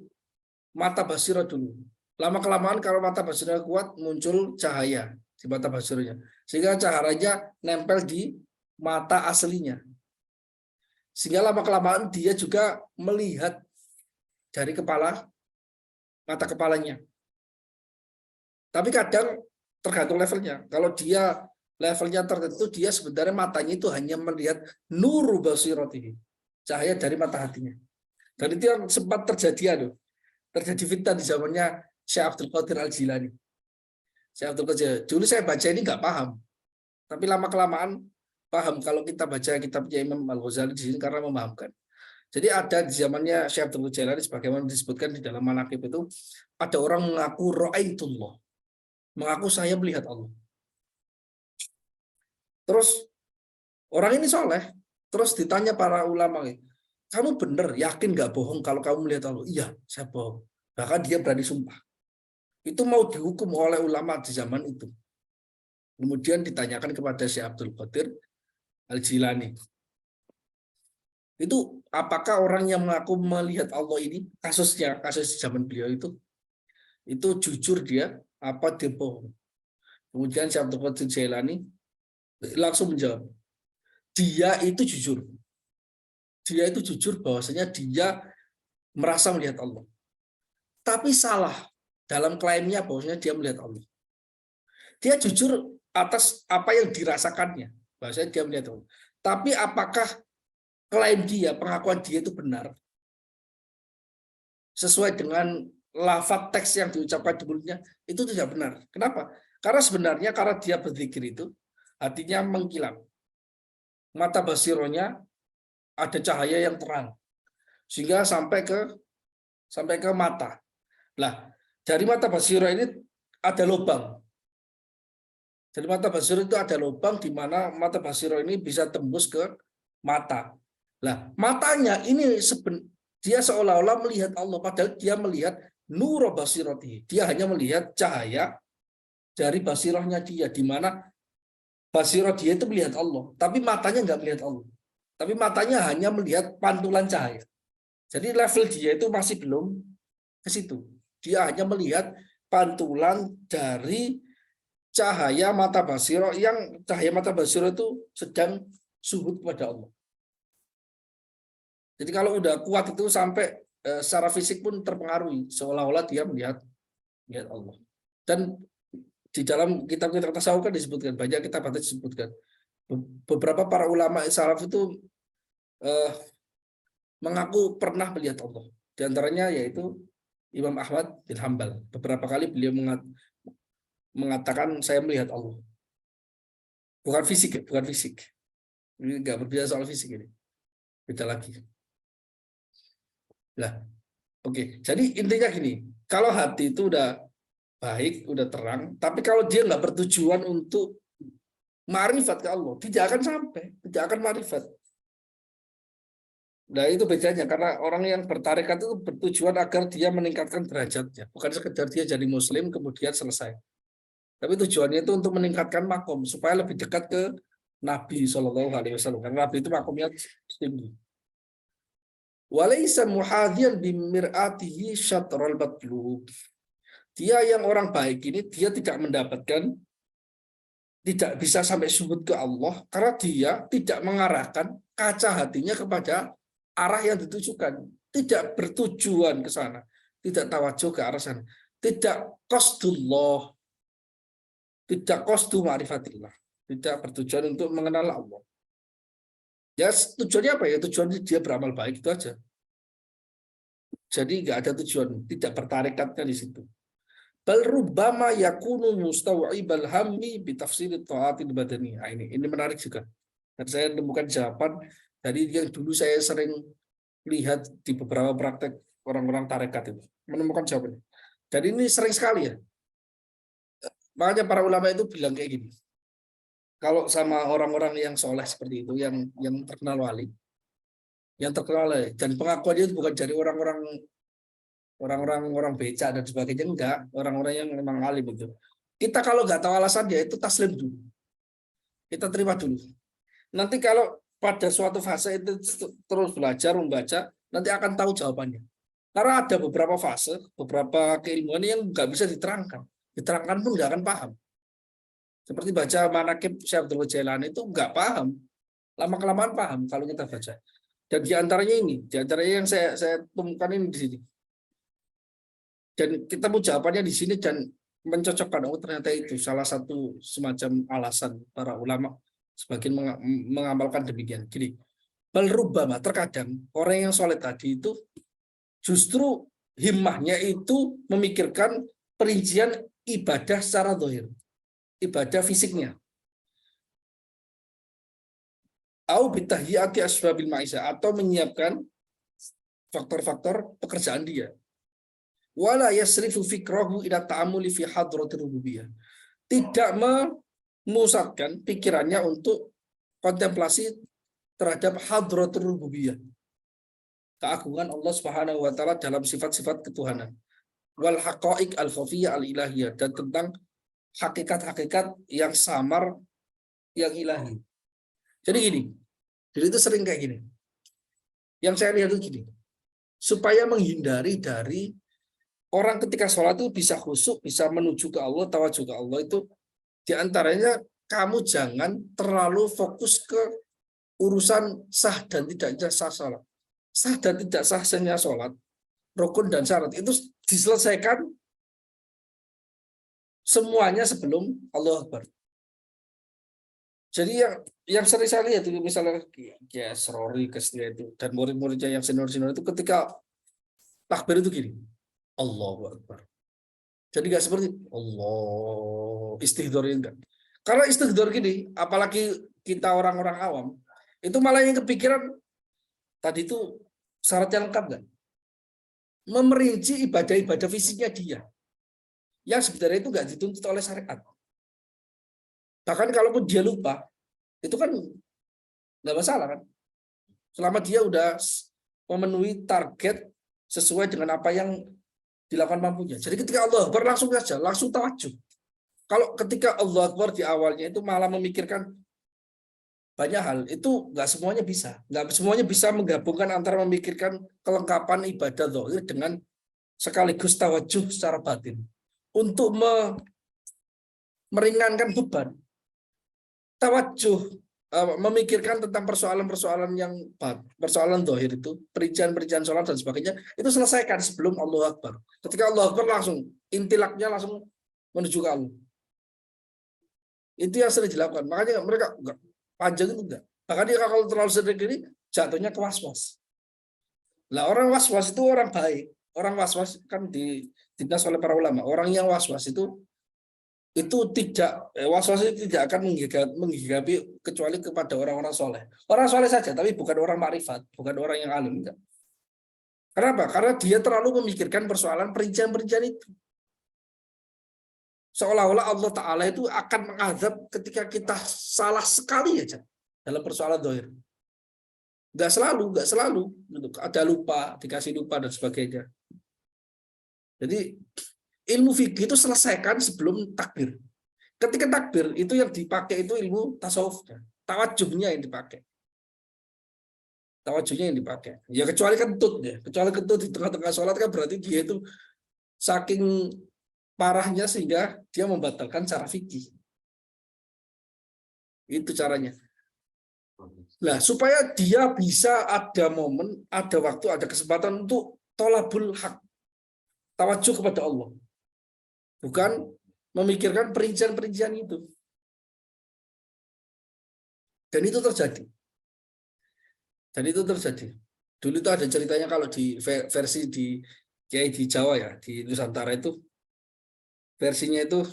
[SPEAKER 1] mata basirah dulu. Lama-kelamaan kalau mata basirah kuat muncul cahaya di mata basirahnya. Sehingga cahayanya nempel di mata aslinya. Sehingga lama-kelamaan dia juga melihat dari mata kepalanya. Tapi kadang tergantung levelnya. Kalau dia levelnya tertentu, dia sebenarnya matanya itu hanya melihat nuru basiratihi, cahaya dari mata hatinya. Dan itu yang sempat terjadi fitnah di zamannya Syekh Abdul Qadir Al-Jilani. Syekh Abdul Qadir, dulu saya baca ini nggak paham, tapi lama-kelamaan paham kalau kita baca kitabnya Imam Al-Ghazali di sini karena memahamkan. Jadi ada di zamannya Syekh Abdul Qadir Al-Jilani, sebagaimana disebutkan di dalam manaqib itu, ada orang mengaku ra'aitullah, mengaku saya melihat Allah. Terus orang ini soleh, terus ditanya para ulama, kamu benar yakin nggak bohong kalau kamu melihat Allah? Iya, saya bohong. Bahkan dia berani sumpah. Itu mau dihukum oleh ulama di zaman itu. Kemudian ditanyakan kepada Syekh Abdul Qadir Al-Jilani. Itu apakah orang yang mengaku melihat Allah ini, kasus zaman beliau itu jujur dia, apa dia bohong? Kemudian Syekh Abdul Qadir Al-Jilani langsung menjawab, dia itu jujur. Dia itu jujur bahwasanya dia merasa melihat Allah. Tapi salah dalam klaimnya bahwasanya dia melihat Allah. Dia jujur atas apa yang dirasakannya, bahwasanya dia melihat Allah. Tapi apakah klaim dia, pengakuan dia itu benar? Sesuai dengan lafaz teks yang diucapkan di mulutnya, itu tidak benar. Kenapa? Karena sebenarnya karena dia berzikir itu, hatinya mengkilap. Mata basironya ada cahaya yang terang. Sehingga sampai ke mata. Lah, dari mata basirah ini ada lubang. Dari mata basirah itu ada lubang di mana mata basirah ini bisa tembus ke mata. Lah, matanya ini dia seolah-olah melihat Allah, padahal dia melihat nur basirati. Dia hanya melihat cahaya dari basirahnya dia, di mana basirah dia itu melihat Allah, tapi matanya nggak melihat Allah. Tapi matanya hanya melihat pantulan cahaya. Jadi level dia itu masih belum ke situ. Dia hanya melihat pantulan dari cahaya mata basiro, yang cahaya mata basiro itu sedang suhud kepada Allah. Jadi kalau udah kuat itu sampai secara fisik pun terpengaruhi, seolah-olah dia melihat Allah. Dan di dalam kitab-kitab tasawuf kan disebutkan, banyak kitab hadis disebutkan, beberapa para ulama salaf itu mengaku pernah melihat Allah. Di antaranya yaitu Imam Ahmad bin Hambal. Beberapa kali beliau mengatakan saya melihat Allah. Bukan fisik, ya, bukan fisik. Ini nggak berbicara soal fisik ini. Beda lagi. Nah, oke. Jadi intinya gini, kalau hati itu udah baik, udah terang, tapi kalau dia nggak bertujuan untuk ma'rifat ke Allah, tidak akan sampai, tidak akan ma'rifat. Nah, itu bedanya, karena orang yang bertarekat itu bertujuan agar dia meningkatkan derajatnya, bukan sekedar dia jadi muslim kemudian selesai. Tapi tujuannya itu untuk meningkatkan makom supaya lebih dekat ke Nabi Shallallahu Alaihi Wasallam. Karena Nabi itu makomnya tinggi. Walaysa muhadhiyan bimir'atihi syatrul matlub. Dia yang orang baik ini dia tidak mendapatkan, tidak bisa sampai subut ke Allah karena dia tidak mengarahkan kaca hatinya kepada arah yang ditujukan, tidak bertujuan ke sana, tidak tawajuh ke arah sana, tidak qasdullah, tidak qasdu ma'rifatillah, tidak bertujuan untuk mengenal Allah. Ya tujuannya apa ya? Tujuannya dia beramal baik itu aja. Jadi nggak ada tujuan, tidak bertarikatnya di situ. Bal rubbama yakunu mustaw'ibal hammi bi tafsir ta'atil badani. Nah, ini menarik juga. Dan saya menemukan jawaban dari yang dulu saya sering lihat di beberapa praktek orang-orang tarekat itu. Menemukan jawabannya. Dan ini sering sekali ya. Makanya para ulama itu bilang kayak gini. Kalau sama orang-orang yang soleh seperti itu, yang terkenal wali, yang terkenal dan pengakuannya itu bukan dari orang beca dan sebagainya, enggak, orang-orang yang memang alim itu. Kita kalau nggak tahu alasan dia itu taslim dulu. Kita terima dulu. Nanti kalau pada suatu fase itu terus belajar, membaca, nanti akan tahu jawabannya. Karena ada beberapa fase, beberapa keilmuan yang nggak bisa diterangkan. Diterangkan pun nggak akan paham. Seperti baca manaqib Syekh Abdul Jailani itu nggak paham. Lama-kelamaan paham kalau kita baca. Dan diantaranya ini, diantaranya yang saya temukan ini di sini. Dan kita mau jawabannya di sini dan mencocokkan, oh ternyata itu salah satu semacam alasan para ulama sebagian mengamalkan demikian. Gini, bal rubbama, terkadang orang yang soleh tadi itu justru himmahnya itu memikirkan perincian ibadah secara zahir, ibadah fisiknya. Au bitahiyati asbabil ma'isha, atau menyiapkan faktor-faktor pekerjaan dia. Wala yasrifu fikrahu ila ta'amuli fi hadratir rububiyah. Tidak memusatkan pikirannya untuk kontemplasi terhadap hadratir rububiyah, keagungan Allah Subhanahu wa taala dalam sifat-sifat ketuhanan. Wal haqaiq al khafiyah al ilahiyah, dan tentang hakikat-hakikat yang samar yang ilahi. Jadi gini, jadi itu sering kayak gini. Yang saya lihat itu gini, supaya menghindari dari orang ketika sholat itu bisa khusyuk, bisa menuju ke Allah, tawajuh ke Allah, itu diantaranya kamu jangan terlalu fokus ke urusan sah dan tidaknya sah sholat. Sah dan tidak sahnya sholat, rukun dan syarat itu diselesaikan semuanya sebelum Allah Akbar. Jadi yang sering saya lihat itu misalnya ya Rory Kestia itu dan murid-muridnya yang senior-senior itu ketika takbir itu gini, Allahu Akbar. Jadi nggak seperti Allah istighfar enggak. Karena istighfar gini, apalagi kita orang-orang awam, itu malah yang kepikiran tadi itu syaratnya lengkap nggak? Memerinci ibadah-ibadah fisiknya dia, yang sebenarnya itu nggak dituntut oleh syariat. Bahkan kalaupun dia lupa, itu kan nggak masalah kan? Selama dia udah memenuhi target sesuai dengan apa yang dilakukan mampunya. Jadi ketika Allah Akbar langsung saja, langsung tawajuh. Kalau ketika Allah Akbar di awalnya itu malah memikirkan banyak hal, itu nggak semuanya bisa. Nggak semuanya bisa menggabungkan antara memikirkan kelengkapan ibadah zahir dengan sekaligus tawajuh secara batin. Untuk meringankan beban. Tawajuh memikirkan tentang persoalan-persoalan yang persoalan dohir itu, perincian-perincian sholat dan sebagainya, itu selesaikan sebelum Allahu Akbar. Ketika Allahu Akbar langsung intilaknya langsung menuju ke Allah. Itu yang sering dilakukan. Makanya mereka enggak panjang itu enggak. Bahkan dia kalau terlalu sering ini jatuhnya ke was-was. Lah orang was-was itu orang baik. Orang was-was kan dinas oleh para ulama. Orang yang was-was itu tidak was-was itu tidak akan menghinggapi kecuali kepada orang-orang soleh. Orang soleh saja, tapi bukan orang makrifat, bukan orang yang alim. Enggak. Kenapa? Karena dia terlalu memikirkan persoalan perincian-perincian itu. Seolah-olah Allah Ta'ala itu akan mengadab ketika kita salah sekali aja dalam persoalan dohir. Enggak selalu. Ada lupa, dikasih lupa, dan sebagainya. Jadi ilmu fikih itu selesaikan sebelum takbir. Ketika takbir itu yang dipakai itu ilmu tasawufnya, tawajuhnya yang dipakai. Ya kecuali kentut ya, kecuali kentut di tengah-tengah sholat kan berarti dia itu saking parahnya sehingga dia membatalkan cara fikih. Itu caranya. Nah, supaya dia bisa ada momen, ada waktu, ada kesempatan untuk tolabul haq, tawajuh kepada Allah. Bukan memikirkan perincian-perincian itu. Dan itu terjadi. Dulu itu ada ceritanya kalau di versi di Kiai di Jawa ya, di Nusantara itu versinya itu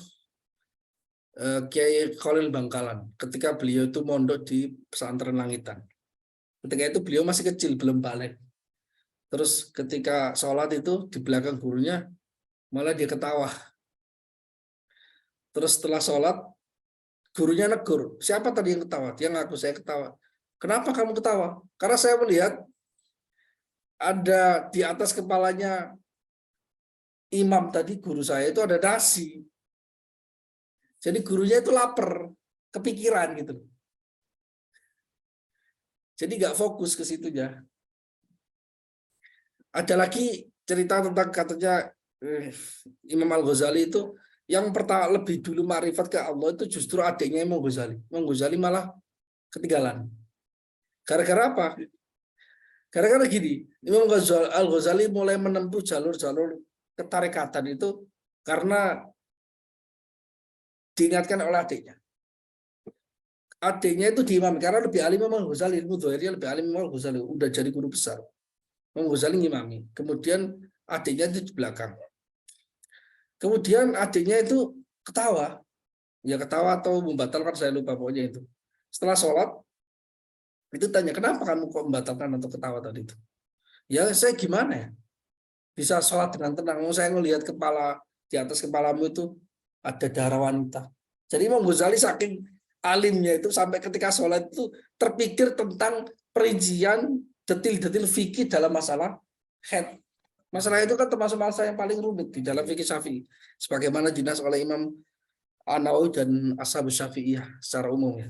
[SPEAKER 1] Kiai Khalil Bangkalan ketika beliau itu mondok di pesantren Langitan. Ketika itu beliau masih kecil, belum balik. Terus ketika sholat itu di belakang gurunya malah dia ketawa. Terus setelah sholat, gurunya negur. Siapa tadi yang ketawa? Dia ngaku, saya ketawa. Kenapa kamu ketawa? Karena saya melihat ada di atas kepalanya imam tadi, guru saya itu ada nasi. Jadi gurunya itu lapar, kepikiran gitu. Jadi nggak fokus ke situnya. Ada lagi cerita tentang katanya Imam Al-Ghazali itu yang pertama lebih dulu ma'rifat ke Allah itu justru adiknya Imam Ghazali. Imam Ghazali malah ketinggalan. Gara-gara apa? Gara-gara gini, Imam Al-Ghazali mulai menempuh jalur-jalur ketarikatan itu karena diingatkan oleh adiknya. Adiknya itu diimami karena lebih alim Imam Ghazali, ilmu dzahirnya lebih alim Imam Ghazali, udah jadi guru besar. Imam Ghazali ngimami. Kemudian adiknya itu di belakang. Kemudian adiknya itu ketawa. Ya ketawa atau membatalkan, saya lupa pokoknya itu. Setelah sholat, itu tanya, kenapa kamu kok membatalkan atau ketawa tadi itu? Ya saya gimana ya? Bisa sholat dengan tenang. Saya ngelihat kepala, di atas kepalamu itu ada darah wanita. Jadi Imam Ghazali saking alimnya itu sampai ketika sholat itu terpikir tentang perincian detil-detil fikih dalam masalah haid. Masalah itu kan termasuk masalah yang paling rumit di dalam fikih Syafi'i, sebagaimana dinas oleh Imam An-Nawawi dan Ashabus Syafi'iyah secara umum ya.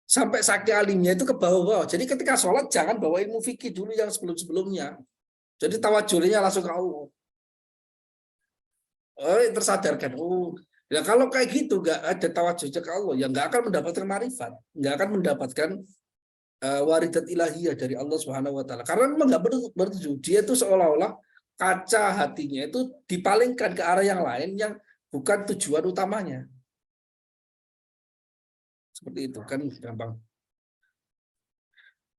[SPEAKER 1] Sampai saking alimnya itu ke bawah-bawah. Jadi ketika sholat jangan bawa ilmu fikih dulu yang sebelum-sebelumnya. Jadi tawajuhnya langsung ke Allah. Tersadarkan. Ya kalau kayak gitu nggak ada tawajuhnya ke Allah, ya nggak akan mendapatkan marifat, nggak akan mendapatkan waridat ilahiyah dari Allah Subhanahu wa taala. Karena memang nggak bertujuh. Dia itu seolah-olah kaca hatinya itu dipalingkan ke arah yang lain yang bukan tujuan utamanya. Seperti itu kan gampang.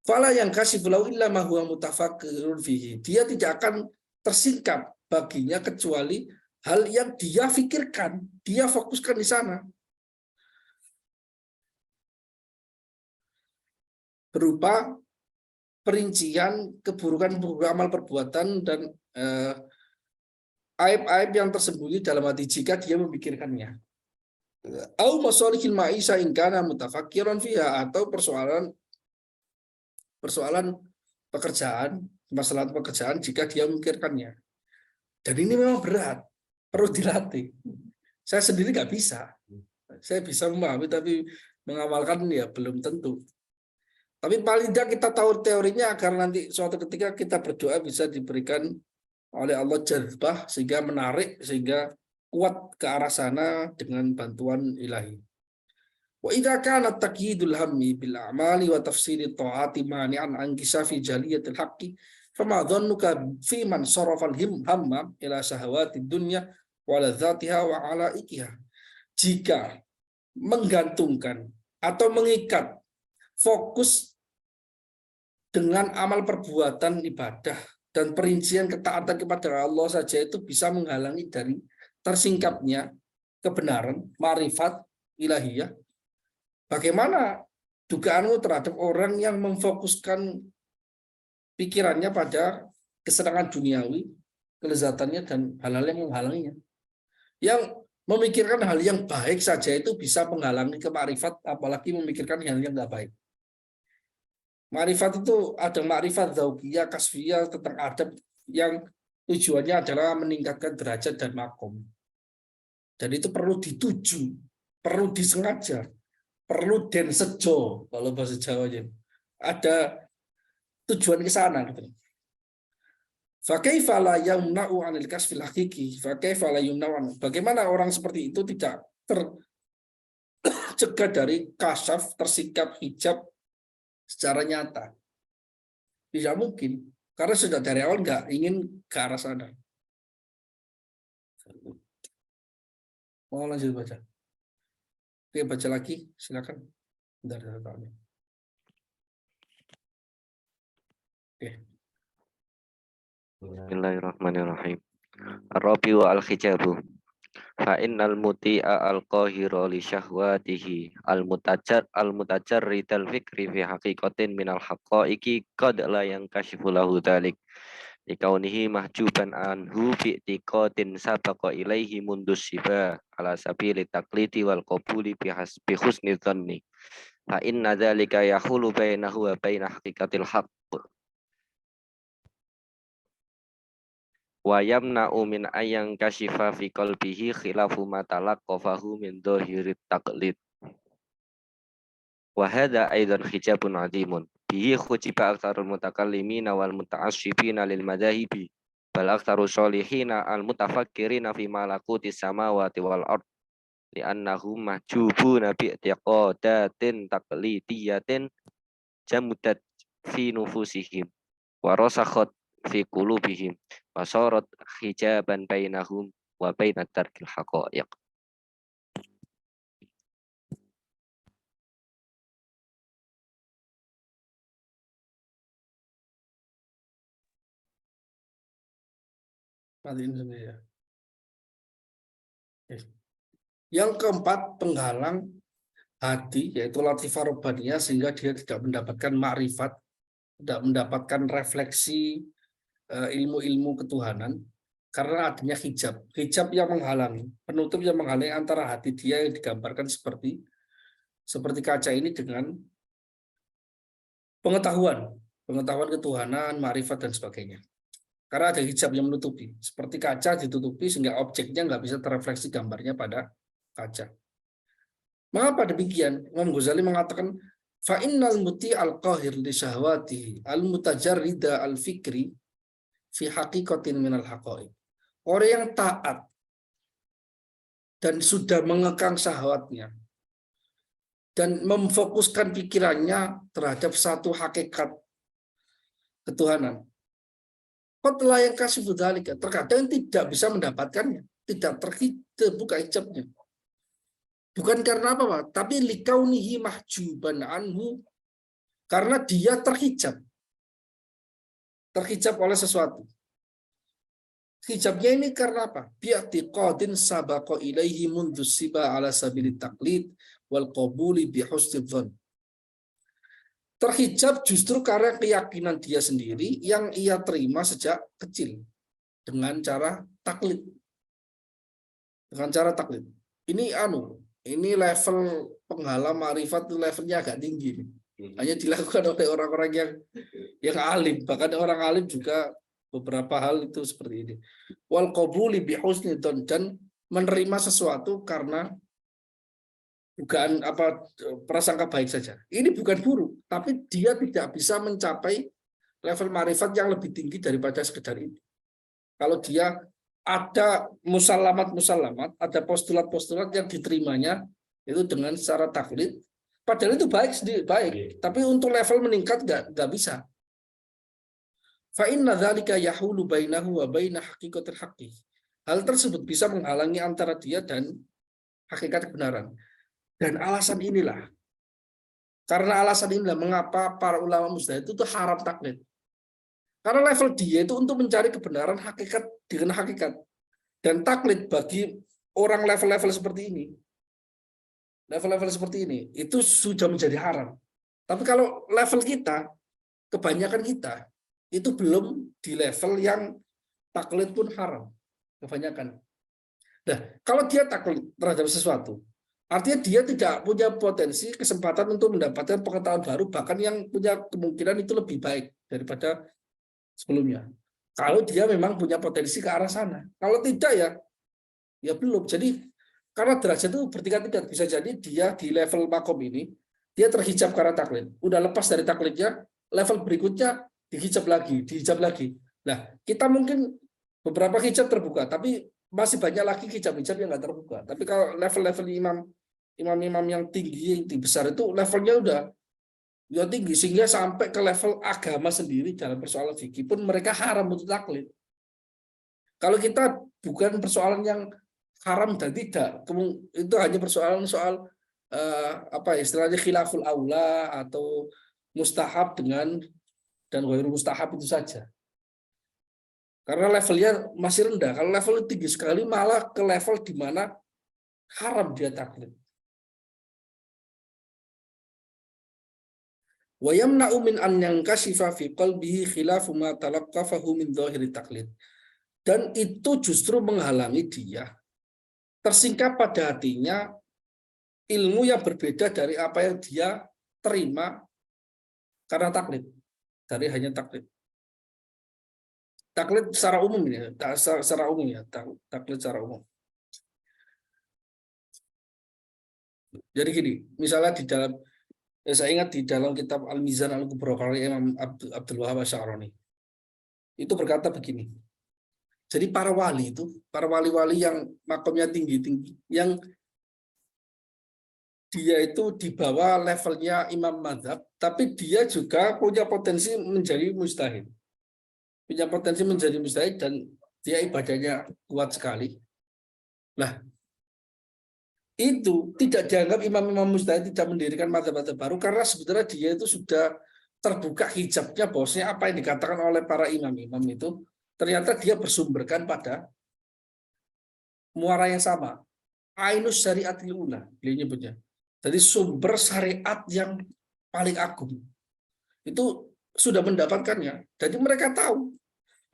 [SPEAKER 1] Fala yang kasih fulau illa ma huwa mutafakkirun fihi. Dia tidak akan tersingkap baginya kecuali hal yang dia pikirkan, dia fokuskan di sana. Berupa perincian keburukan amal perbuatan dan aib-aib yang tersembunyi dalam hati jika dia memikirkannya. Au masalihil ma'isha in kana mutafakkiran fiha, atau persoalan pekerjaan, masalah pekerjaan jika dia memikirkannya. Dan ini memang berat, perlu dilatih. Saya sendiri nggak bisa. Saya bisa memahami tapi mengamalkan ya belum tentu. Tapi paling tidak kita tahu teorinya agar nanti suatu ketika kita berdoa bisa diberikan oleh Allah jazbah sehingga menarik, sehingga kuat ke arah sana dengan bantuan ilahi. Wa idza kana taqyidul hammi bil a'mali wa tafsiri ta'ati mani'an an kisafi jaliyatil haqqi fama dhannuka fi man sarafa al hamma ila syahawatid dunya wa ladzatiha wa alaikiha. Jika menggantungkan atau mengikat fokus dengan amal perbuatan ibadah dan perincian ketaatan kepada Allah saja itu bisa menghalangi dari tersingkapnya kebenaran, ma'rifat ilahiyah. Bagaimana dugaanmu terhadap orang yang memfokuskan pikirannya pada kesenangan duniawi, kelezatannya dan hal-hal yang menghalanginya? Yang memikirkan hal yang baik saja itu bisa menghalangi kemakrifat, apalagi memikirkan hal yang nggak baik. Ma'rifat itu ada ma'rifat dzauqiyah, kasfiyah tentang adab yang tujuannya adalah meningkatkan derajat dan makom. Dan itu perlu dituju, perlu disengaja, perlu den sejo kalau bahasa Jawanya. Ada tujuan ke sana gitu. Fa kaifa la yumna'u 'anil kasfil haqiqi? Fa kaifa la yumna'u? Bagaimana orang seperti itu tidak tercegah dari kasaf, tersikap hijab secara nyata? Tidak mungkin, karena sudah dari awal nggak ingin ke arah sana. Mau lanjut baca? Oke, baca lagi, silakan. Bentar, Oke.
[SPEAKER 2] Bismillahirrahmanirrahim. Ar-rabi'u al-hijabu. Fa innal muti'a al-qahira li syahwatihi al-mutajarridal fikri fi haqiqatin minal haqa'iqi qad la yankashifu lahu dzalik likaunihi mahjuban anhu fi i'tiqadin sabaqa ilaihi mundus siba ala sabili taqlidi wal qabuli bi hasbi husni dhanni fa inna dzalika yahulu bainahu wa baina haqiqatil haqq wa yamna'u min ayang kashifa fi qalbihi khilafu ma talaqqafahu min dhahirit taqlid wa hadha aidan hijabun 'azimun bihi khujiba aktsarul mutakallimina wal muta'assibina lil madhahibi bal aktsaru sholihina al mutafakkirina fi malakutis samawati wal ard li'annahum mahjubuna bi i'tiqadatin taqlidiyatin jamudat fi nufusihim wa rasakhat fi qulubihim wa sarat hijaban bainahum wa bainat tarkil haqa'iq.
[SPEAKER 1] Yang keempat, penghalang hati, yaitu latifah robbaniyah, sehingga dia tidak mendapatkan ma'rifat, tidak mendapatkan refleksi ilmu-ilmu ketuhanan, karena adanya hijab. Hijab yang menghalangi, penutup yang menghalangi antara hati dia yang digambarkan seperti kaca ini dengan pengetahuan ketuhanan, ma'rifat dan sebagainya. Karena ada hijab yang menutupi, seperti kaca ditutupi sehingga objeknya nggak bisa terrefleksi gambarnya pada kaca. Mengapa demikian? Imam Ghazali mengatakan, fa innal muti al-qahir li syahwati al-mutajarrida al-fikri fi haqiqatin minal haqa'iq. Orang yang taat dan sudah mengekang syahwatnya dan memfokuskan pikirannya terhadap satu hakikat ketuhanan. Qatla yang kasih budzalika, terkadang tidak bisa mendapatkannya, tidak terbuka hijabnya. Bukan karena apa, Pak? Tapi likaunihi mahjuban anhu, karena dia terhijab oleh sesuatu. Hijabnya ini karena apa? Bi'tiqadin sabaqa ilaihi mundus siba ala sabili taqlid wal qabuli bi husnil dzan. Terhijab justru karena keyakinan dia sendiri yang ia terima sejak kecil dengan cara taklid. Ini level penghalang ma'rifat, levelnya agak tinggi. Hanya dilakukan oleh orang-orang yang alim, bahkan orang alim juga beberapa hal itu seperti ini. Wal qabuli bi husni dzan, dan menerima sesuatu karena dugaan prasangka baik saja. Ini bukan buruk, tapi dia tidak bisa mencapai level ma'rifat yang lebih tinggi daripada sekedar itu. Kalau dia ada musallamat, ada postulat-postulat yang diterimanya Itu dengan secara taklid. Padahal itu baik sendiri, baik. Tapi untuk level meningkat nggak bisa. Fa inna dzalika yahulu bainahu wa baina haqiqatil haqqi. Hal tersebut bisa menghalangi antara dia dan hakikat kebenaran. Dan karena alasan inilah mengapa para ulama mujtahid itu haram taklid. Karena level dia itu untuk mencari kebenaran hakikat dengan hakikat. Dan taklid bagi orang level-level seperti ini, itu sudah menjadi haram. Tapi kalau level kita, kebanyakan kita, itu belum di level yang taklid pun haram. Kebanyakan. Nah, kalau dia taklid terhadap sesuatu, artinya dia tidak punya potensi kesempatan untuk mendapatkan pengetahuan baru, bahkan yang punya kemungkinan itu lebih baik daripada sebelumnya. Kalau dia memang punya potensi ke arah sana. Kalau tidak ya belum. Jadi karena derajat itu bertingkat-tingkat, bisa jadi dia di level makom ini dia terhijab karena taklid. Udah lepas dari taklidnya, level berikutnya dihijab lagi. Nah, kita mungkin beberapa hijab terbuka, tapi masih banyak lagi hijab-hijab yang nggak terbuka. Tapi kalau level-level imam yang tinggi, yang besar itu levelnya udah tinggi, sehingga sampai ke level agama sendiri dalam persoalan fikih pun mereka haram untuk taklid. Kalau kita bukan persoalan yang haram dan tidak, itu hanya persoalan soal apa istilahnya khilaful aula atau mustahab dan ghairu mustahab itu saja. Karena levelnya masih rendah. Kalau level tinggi sekali malah ke level di mana haram dia taklid. Wa yamna'u min an yankashifa fi qalbihi khilafu ma talaqqafahu min dhahiri taklid. Dan itu justru menghalangi dia tersingkap pada hatinya ilmu yang berbeda dari apa yang dia terima karena taklid, dari hanya taklid. Taklid secara umum ya, taklid secara umum. Jadi gini, misalnya di dalam, saya ingat di dalam kitab Al-Mizan Al-Kubra karya Imam Abdul Wahab Asy'arani, itu berkata begini. Jadi para wali-wali yang makomnya tinggi-tinggi, yang dia itu di bawah levelnya imam mazhab, tapi dia juga punya potensi menjadi mujtahid. Punya potensi menjadi mujtahid dan dia ibadahnya kuat sekali. Nah, itu tidak dianggap imam-imam mujtahid tidak mendirikan mazhab-mazhab baru karena sebenarnya dia itu sudah terbuka hijabnya bahwasanya apa yang dikatakan oleh para imam-imam itu ternyata dia bersumberkan pada muara yang sama. Ainus syariatil ula, beliau nyebutnya. Jadi sumber syariat yang paling agung. Itu sudah mendapatkannya. Jadi mereka tahu.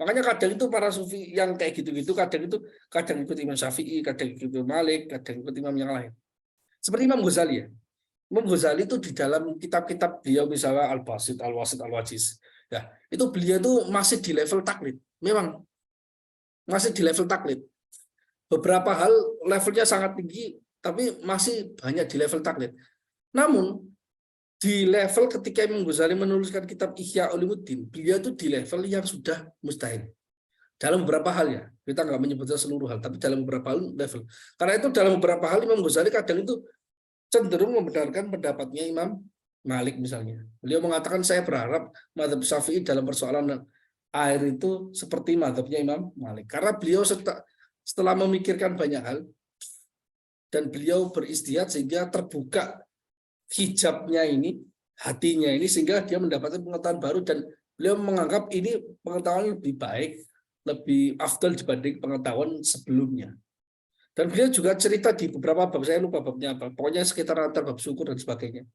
[SPEAKER 1] Makanya kadang itu para sufi yang kayak gitu-gitu, kadang ikut Imam Syafi'i, kadang ikut Malik, kadang ikut imam yang lain. Seperti Imam Ghazali ya. Imam Ghazali itu di dalam kitab-kitab beliau misalnya Al-Basit, Al-Wasit, Al-Wajiz. Ya, itu beliau itu masih di level taklid. Memang masih di level taklid. Beberapa hal levelnya sangat tinggi, tapi masih banyak di level taklid. Namun, di level ketika Imam Ghazali menuliskan kitab Ihya Ulumuddin, beliau itu di level yang sudah mustahil. Dalam beberapa hal ya, kita nggak menyebutnya seluruh hal, tapi dalam beberapa hal level. Karena itu dalam beberapa hal Imam Ghazali kadang itu cenderung membenarkan pendapatnya Imam Malik misalnya. Beliau mengatakan saya berharap mazhab Syafi'i dalam persoalan air itu seperti mazhabnya Imam Malik. Karena beliau setelah memikirkan banyak hal dan beliau beristihad sehingga terbuka hijabnya ini, hatinya ini, sehingga dia mendapatkan pengetahuan baru dan beliau menganggap ini pengetahuan lebih baik, lebih afdal dibanding pengetahuan sebelumnya. Dan beliau juga cerita di beberapa bab, saya lupa babnya apa, pokoknya sekitar antar bab syukur dan sebagainya.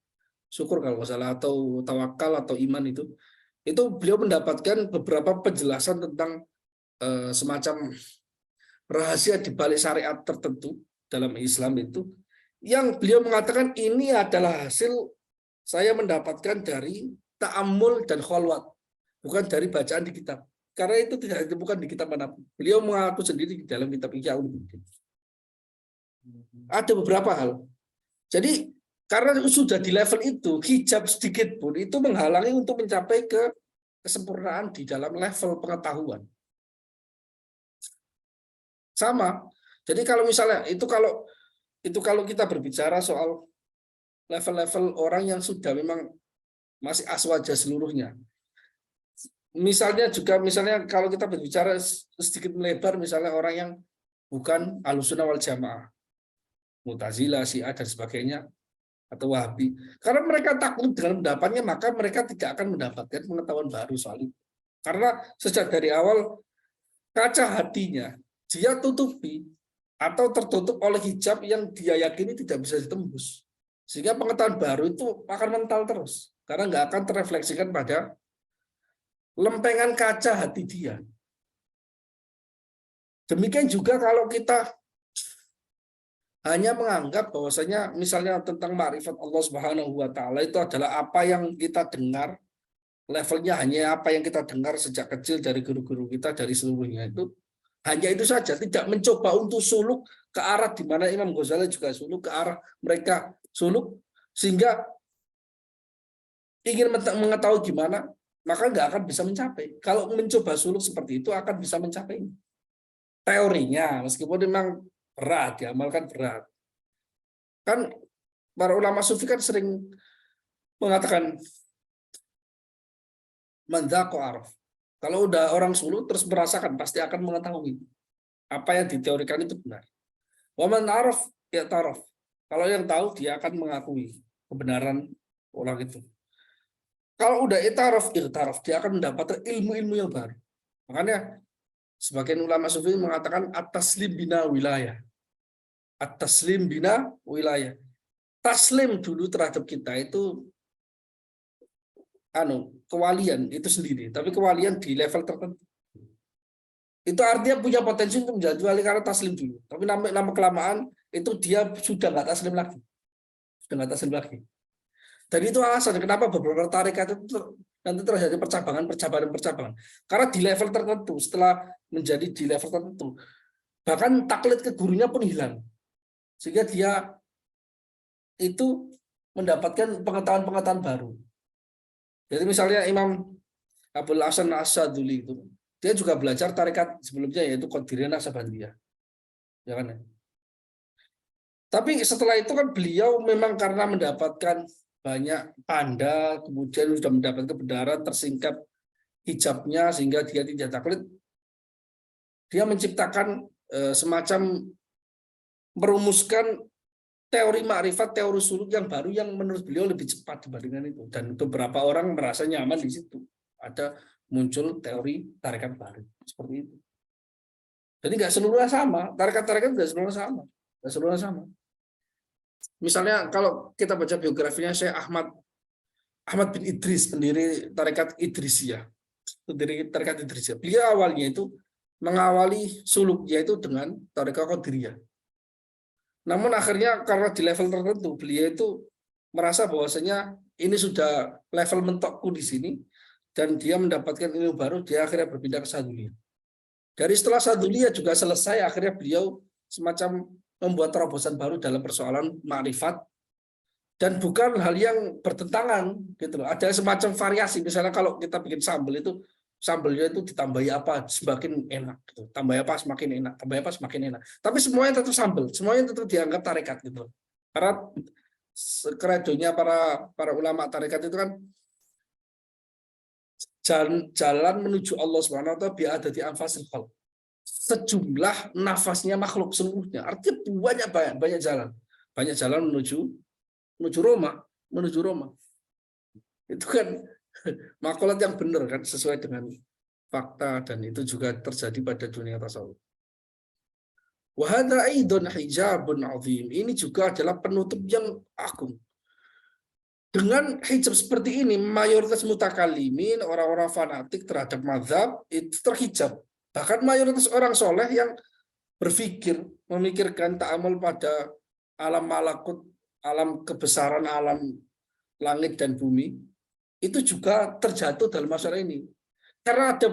[SPEAKER 1] Syukur kalau nggak salah, atau tawakal atau iman itu beliau mendapatkan beberapa penjelasan tentang semacam rahasia di balik syariat tertentu dalam Islam itu, yang beliau mengatakan ini adalah hasil saya mendapatkan dari ta'ammul dan kholwat, bukan dari bacaan di kitab. Karena itu tidak ditemukan di kitab manapun. Beliau mengaku sendiri di dalam kitab Ihya Ulumuddin. Ada beberapa hal. Jadi karena sudah di level itu, hijab sedikit pun itu menghalangi untuk mencapai ke kesempurnaan di dalam level pengetahuan. Sama. Jadi kalau misalnya itu kalau itu kalau kita berbicara soal level-level orang yang sudah memang masih aswaja seluruhnya. Misalnya kalau kita berbicara sedikit melebar, misalnya orang yang bukan Ahlussunnah wal Jamaah, Mu'tazilah, Syiah dan sebagainya, atau Wahabi. Karena mereka takut dengan pendapatnya, maka mereka tidak akan mendapatkan pengetahuan baru soal itu. Karena sejak dari awal kaca hatinya dia tutupi atau tertutup oleh hijab yang dia yakini tidak bisa ditembus. Sehingga pengetahuan baru itu akan mental terus. Karena nggak akan terefleksikan pada lempengan kaca hati dia. Demikian juga kalau kita hanya menganggap bahwasanya misalnya tentang ma'rifat Allah Subhanahu wa taala itu adalah apa yang kita dengar, levelnya hanya apa yang kita dengar sejak kecil dari guru-guru kita, dari seluruhnya itu hanya itu saja, tidak mencoba untuk suluk ke arah di mana Imam Ghazali juga suluk ke arah mereka suluk, sehingga ingin mengetahui gimana, maka nggak akan bisa mencapai. Kalau mencoba suluk seperti itu akan bisa mencapai teorinya, meskipun memang berat, diamalkan berat. Kan para ulama sufi kan sering mengatakan mandzaqa araf. Kalau udah orang suluk terus merasakan, pasti akan mengetahui apa yang diteorikan itu benar. Wa man araf ya taraf. Kalau yang tahu dia akan mengakui kebenaran orang itu. Kalau udah itaraf, dia akan mendapatkan ilmu-ilmu yang baru. Makanya sebagian ulama sufi mengatakan at-taslim bina wilayah. At-taslim bina wilayah. Taslim dulu terhadap kita itu kewalian itu sendiri, tapi kewalian di level tertentu. Itu artinya punya potensi untuk menjadi wali karena taslim dulu. Tapi lama kelamaan itu dia sudah nggak taslim lagi. Sudah nggak taslim lagi. Dan itu alasan kenapa beberapa tarekat itu nanti terjadi percabangan. Karena di level tertentu, setelah menjadi di level tertentu, bahkan taklid ke gurunya pun hilang. Sehingga dia itu mendapatkan pengetahuan-pengetahuan baru. Jadi misalnya Imam Abul Hasan As-Saduli itu, dia juga belajar tarekat sebelumnya yaitu Qadiriyah Naqsabandiyah. Ya kan? Tapi setelah itu kan beliau memang karena mendapatkan banyak panda, kemudian sudah mendapat kebenaran, tersingkap hijabnya sehingga dia tidak taklid. Dia menciptakan semacam merumuskan teori makrifat, teori suluk yang baru yang menurut beliau lebih cepat dibandingkan itu. Dan beberapa orang merasa nyaman di situ. Ada muncul teori tarekat baru seperti itu. Jadi nggak seluruhnya sama, tarekat-tarekat nggak seluruhnya sama, nggak seluruhnya sama. Misalnya kalau kita baca biografinya Syekh Ahmad bin Idris, pendiri tarekat Idrisiyah. Beliau awalnya itu mengawali suluknya itu dengan tarekat Qadiriyah. Namun akhirnya karena di level tertentu beliau itu merasa bahwasanya ini sudah level mentokku di sini dan dia mendapatkan ilmu baru, dia akhirnya berpindah ke Saduliyah. Dari setelah Saduliyah juga selesai, akhirnya beliau semacam membuat terobosan baru dalam persoalan makrifat dan bukan hal yang bertentangan gitu loh. Ada semacam variasi, misalnya kalau kita bikin sambal itu sambelnya itu ditambahi apa semakin enak gitu. Tambah apa semakin enak, tambah apa semakin enak. Tapi semuanya tetap sambal, semuanya tetap dianggap tarekat gitu. Karena kredonya para ulama tarekat itu kan jalan menuju Allah Subhanahu wa taala bi adati anfasil khalq. Sejumlah nafasnya makhluk seluruhnya. Artinya banyak jalan. Banyak jalan menuju Roma. Itu kan makolat yang benar kan, sesuai dengan fakta, dan itu juga terjadi pada dunia tasawuf. Wa hadza aidon hijabun azim. Ini juga adalah penutup yang agung. Dengan hijab seperti ini, mayoritas mutakalimin, orang-orang fanatik terhadap mazhab itu terhijab. Bahkan mayoritas orang soleh yang memikirkan ta'amul pada alam malakut, alam kebesaran, alam langit dan bumi, itu juga terjatuh dalam masalah ini. Karena ada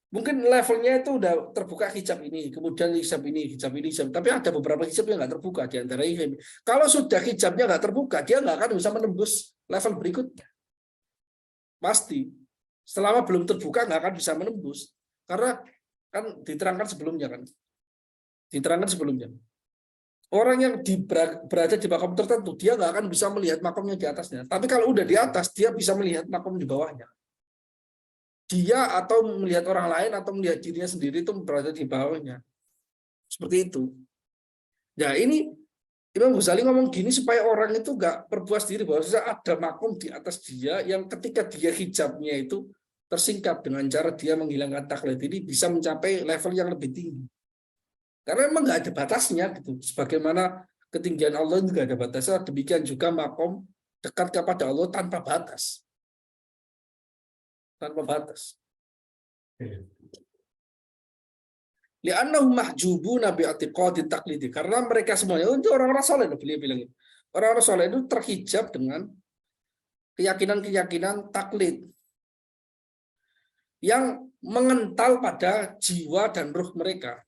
[SPEAKER 1] mungkin levelnya itu udah terbuka hijab ini, kemudian hijab ini, tapi ada beberapa hijab yang nggak terbuka di antara ini. Kalau sudah hijabnya nggak terbuka, dia nggak akan bisa menembus level berikutnya. Pasti. Selama belum terbuka nggak akan bisa menembus. Karena kan diterangkan sebelumnya kan. Orang yang berada di makom tertentu, dia nggak akan bisa melihat makomnya di atasnya. Tapi kalau udah di atas, dia bisa melihat makom di bawahnya. Dia atau melihat orang lain atau melihat dirinya sendiri itu berada di bawahnya. Seperti itu. Nah ini Imam Ghazali ngomong gini supaya orang itu nggak berpuas diri bahwa ada makom di atas dia yang ketika dia hijabnya itu tersingkap dengan cara dia menghilangkan taklid ini bisa mencapai level yang lebih tinggi. Karena memang nggak ada batasnya gitu. Sebagaimana ketinggian Allah juga ada batasnya, demikian juga makom dekat kepada Allah tanpa batas. Tanpa batas. Li'annahum mahjubuna bi i'tiqadi taqlidi. Karena mereka semuanya itu orang-orang soleh, beliau bilang. Orang-orang soleh itu terhijab dengan keyakinan-keyakinan taklid yang mengental pada jiwa dan ruh mereka.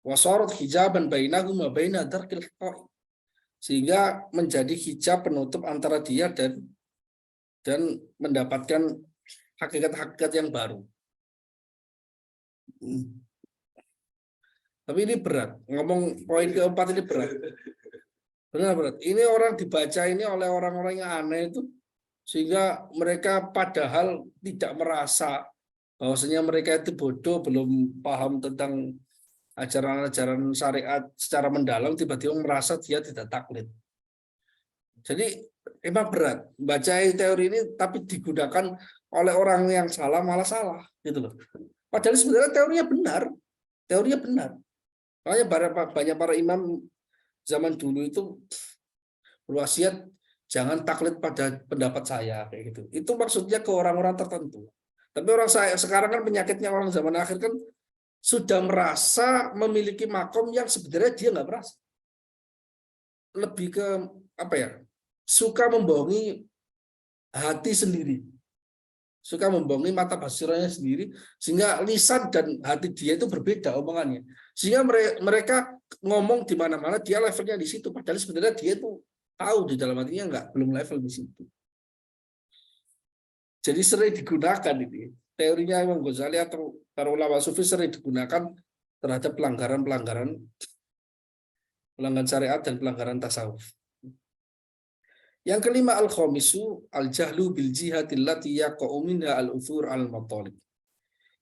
[SPEAKER 1] Wasarat hijaban bainahum wa baina darkil haqaiq. Sehingga menjadi hijab penutup antara dia dan mendapatkan hakikat-hakikat yang baru. Tapi ini berat. Ngomong poin keempat ini berat. Benar. Ini orang dibaca ini oleh orang-orang yang aneh itu sehingga mereka padahal tidak merasa bahwasanya mereka itu bodoh, belum paham tentang ajaran-ajaran syariat secara mendalam, tiba-tiba merasa dia tidak taklid. Jadi emang berat baca teori ini, tapi digunakan oleh orang yang salah malah salah gitu loh. Padahal sebenarnya teorinya benar. Makanya banyak para imam zaman dulu itu berwasiat jangan taklid pada pendapat saya kayak gitu. Itu maksudnya ke orang-orang tertentu. Tapi orang saya sekarang kan penyakitnya orang zaman akhir kan sudah merasa memiliki makom yang sebenarnya dia nggak merasa. Lebih ke apa ya? Suka membohongi hati sendiri. Suka membohongi mata basiranya sendiri sehingga lisan dan hati dia itu berbeda omongannya. Sehingga mereka ngomong di mana-mana dia levelnya di situ padahal sebenarnya dia itu tahu di dalam hatinya enggak, belum level di situ. Jadi sering digunakan ini. Teorinya Imam Ghazali atau para ulama sufi sering digunakan terhadap pelanggaran syariat dan pelanggaran tasawuf. Yang kelima al-khamisu al-jahlu bil jihadil lati yaqa'u minha al-uthur al-matalib.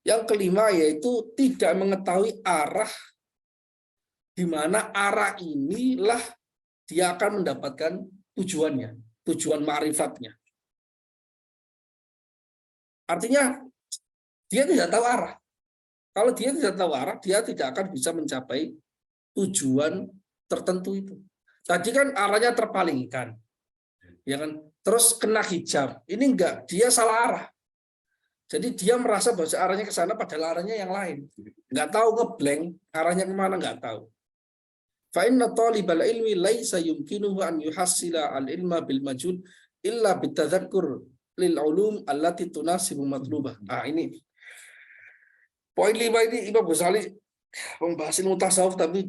[SPEAKER 1] Yang kelima yaitu tidak mengetahui arah di mana arah inilah dia akan mendapatkan tujuannya, tujuan ma'rifatnya. Artinya dia tidak tahu arah. Kalau dia tidak tahu arah, dia tidak akan bisa mencapai tujuan tertentu itu. Tadi kan arahnya terpalingkan. Ya kan? Terus kena hijab. Ini enggak, dia salah arah. Jadi dia merasa bahwa arahnya ke sana padahal arahnya yang lain. Enggak tahu ngeblank arahnya kemana, enggak tahu. Fa inna talibal ilmi laisa yumkinuhu an yuhassila al-ilma bil majhul illa bitadzakkur lil ulum allati tunasibu matlubah. Ini poin 5 ini Imam Ghazali membahas ilmu tasawuf tapi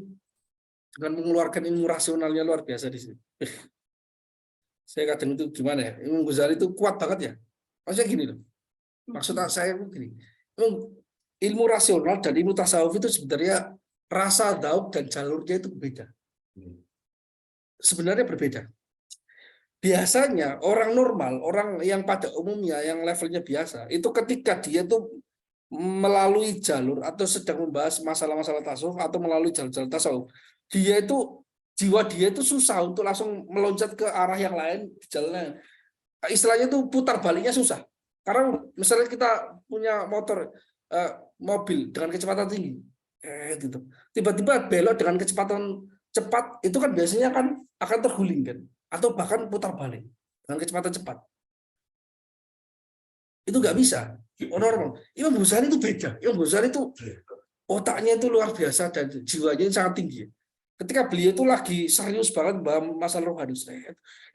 [SPEAKER 1] dengan mengeluarkan ilmu rasionalnya luar biasa di sini. Saya kadang itu gimana ya? Imam Ghazali itu kuat banget ya. Maksudnya gini loh. Maksud saya gini. Ilmu rasional dan ilmu tasawuf itu sebenarnya rasa dauk dan jalurnya itu berbeda. Sebenarnya berbeda. Biasanya orang normal, orang yang pada umumnya yang levelnya biasa, itu ketika dia tuh melalui jalur atau sedang membahas masalah-masalah tasawuf atau melalui jalur-jalur tasawuf, dia itu jiwa dia itu susah untuk langsung meloncat ke arah yang lain jalannya. Istilahnya itu putar baliknya susah. Karena misalnya kita punya motor mobil dengan kecepatan tinggi, gitu. Tiba-tiba belok dengan kecepatan cepat, itu kan biasanya kan akan terguling kan, atau bahkan putar balik dengan kecepatan cepat. Itu nggak bisa. Normal. Imam Ghazali itu beda. Imam Ghazali itu otaknya itu luar biasa dan jiwanya sangat tinggi. Ketika beliau itu lagi serius banget bahas masalah rohani,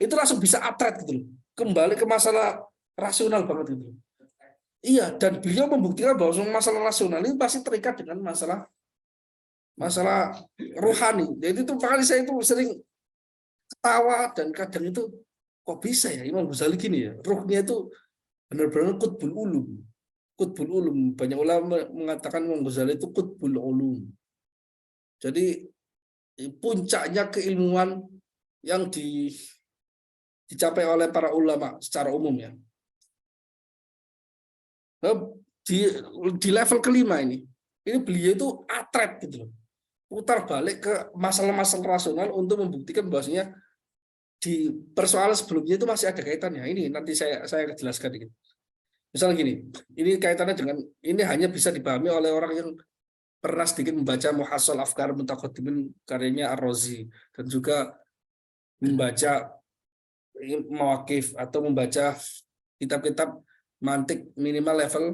[SPEAKER 1] itu langsung bisa atret gitu loh. Kembali ke masalah rasional banget gitu. Iya, dan beliau membuktikan bahwa masalah rasional ini pasti terikat dengan masalah rohani. Jadi itu makanya saya itu sering ketawa dan kadang itu kok bisa ya Imam Ghazali gini ya. Ruhnya itu benar-benar qutbul ulum. Qutbul ulum. Banyak ulama mengatakan Imam Ghazali itu qutbul ulum. Jadi puncaknya keilmuan yang dicapai oleh para ulama secara umum ya. Di level kelima ini beliau itu atret gitu loh, putar balik ke masalah-masalah rasional untuk membuktikan bahwasanya di persoalan sebelumnya itu masih ada kaitannya. Ini nanti saya jelaskan dikit. Misalnya gini, ini kaitannya dengan ini hanya bisa dipahami oleh orang yang pernah sedikit membaca Muhassal Afkar Mutaqaddimin karyanya Ar-Razi dan juga membaca Mawaqif atau membaca kitab-kitab mantik minimal level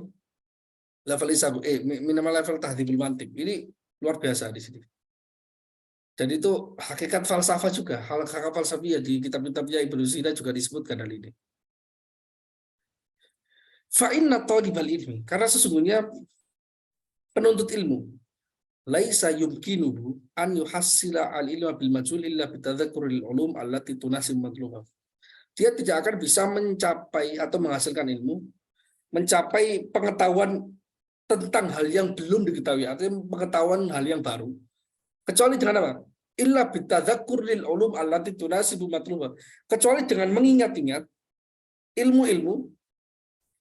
[SPEAKER 1] minimal level tahdhibul mantik. Ini luar biasa di sini. Dan itu hakikat falsafah juga, hakikat falsafiyah di kitab-kitabnya Ibnu Sina juga disebutkan hal ini. Fa inna talibal ilmi, karena sesungguhnya penuntut ilmu laisa yumkinuhu an yuhassila al-ilma bil majhul illa bitadzakuril ulum allati tunasib matlubah. Dia tidak akan bisa mencapai atau menghasilkan ilmu, mencapai pengetahuan tentang hal yang belum diketahui, artinya pengetahuan hal yang baru, kecuali dengan apa? Illa bitadzakuril ulum allati tunasib matlubah. Kecuali dengan mengingat-ingat ilmu-ilmu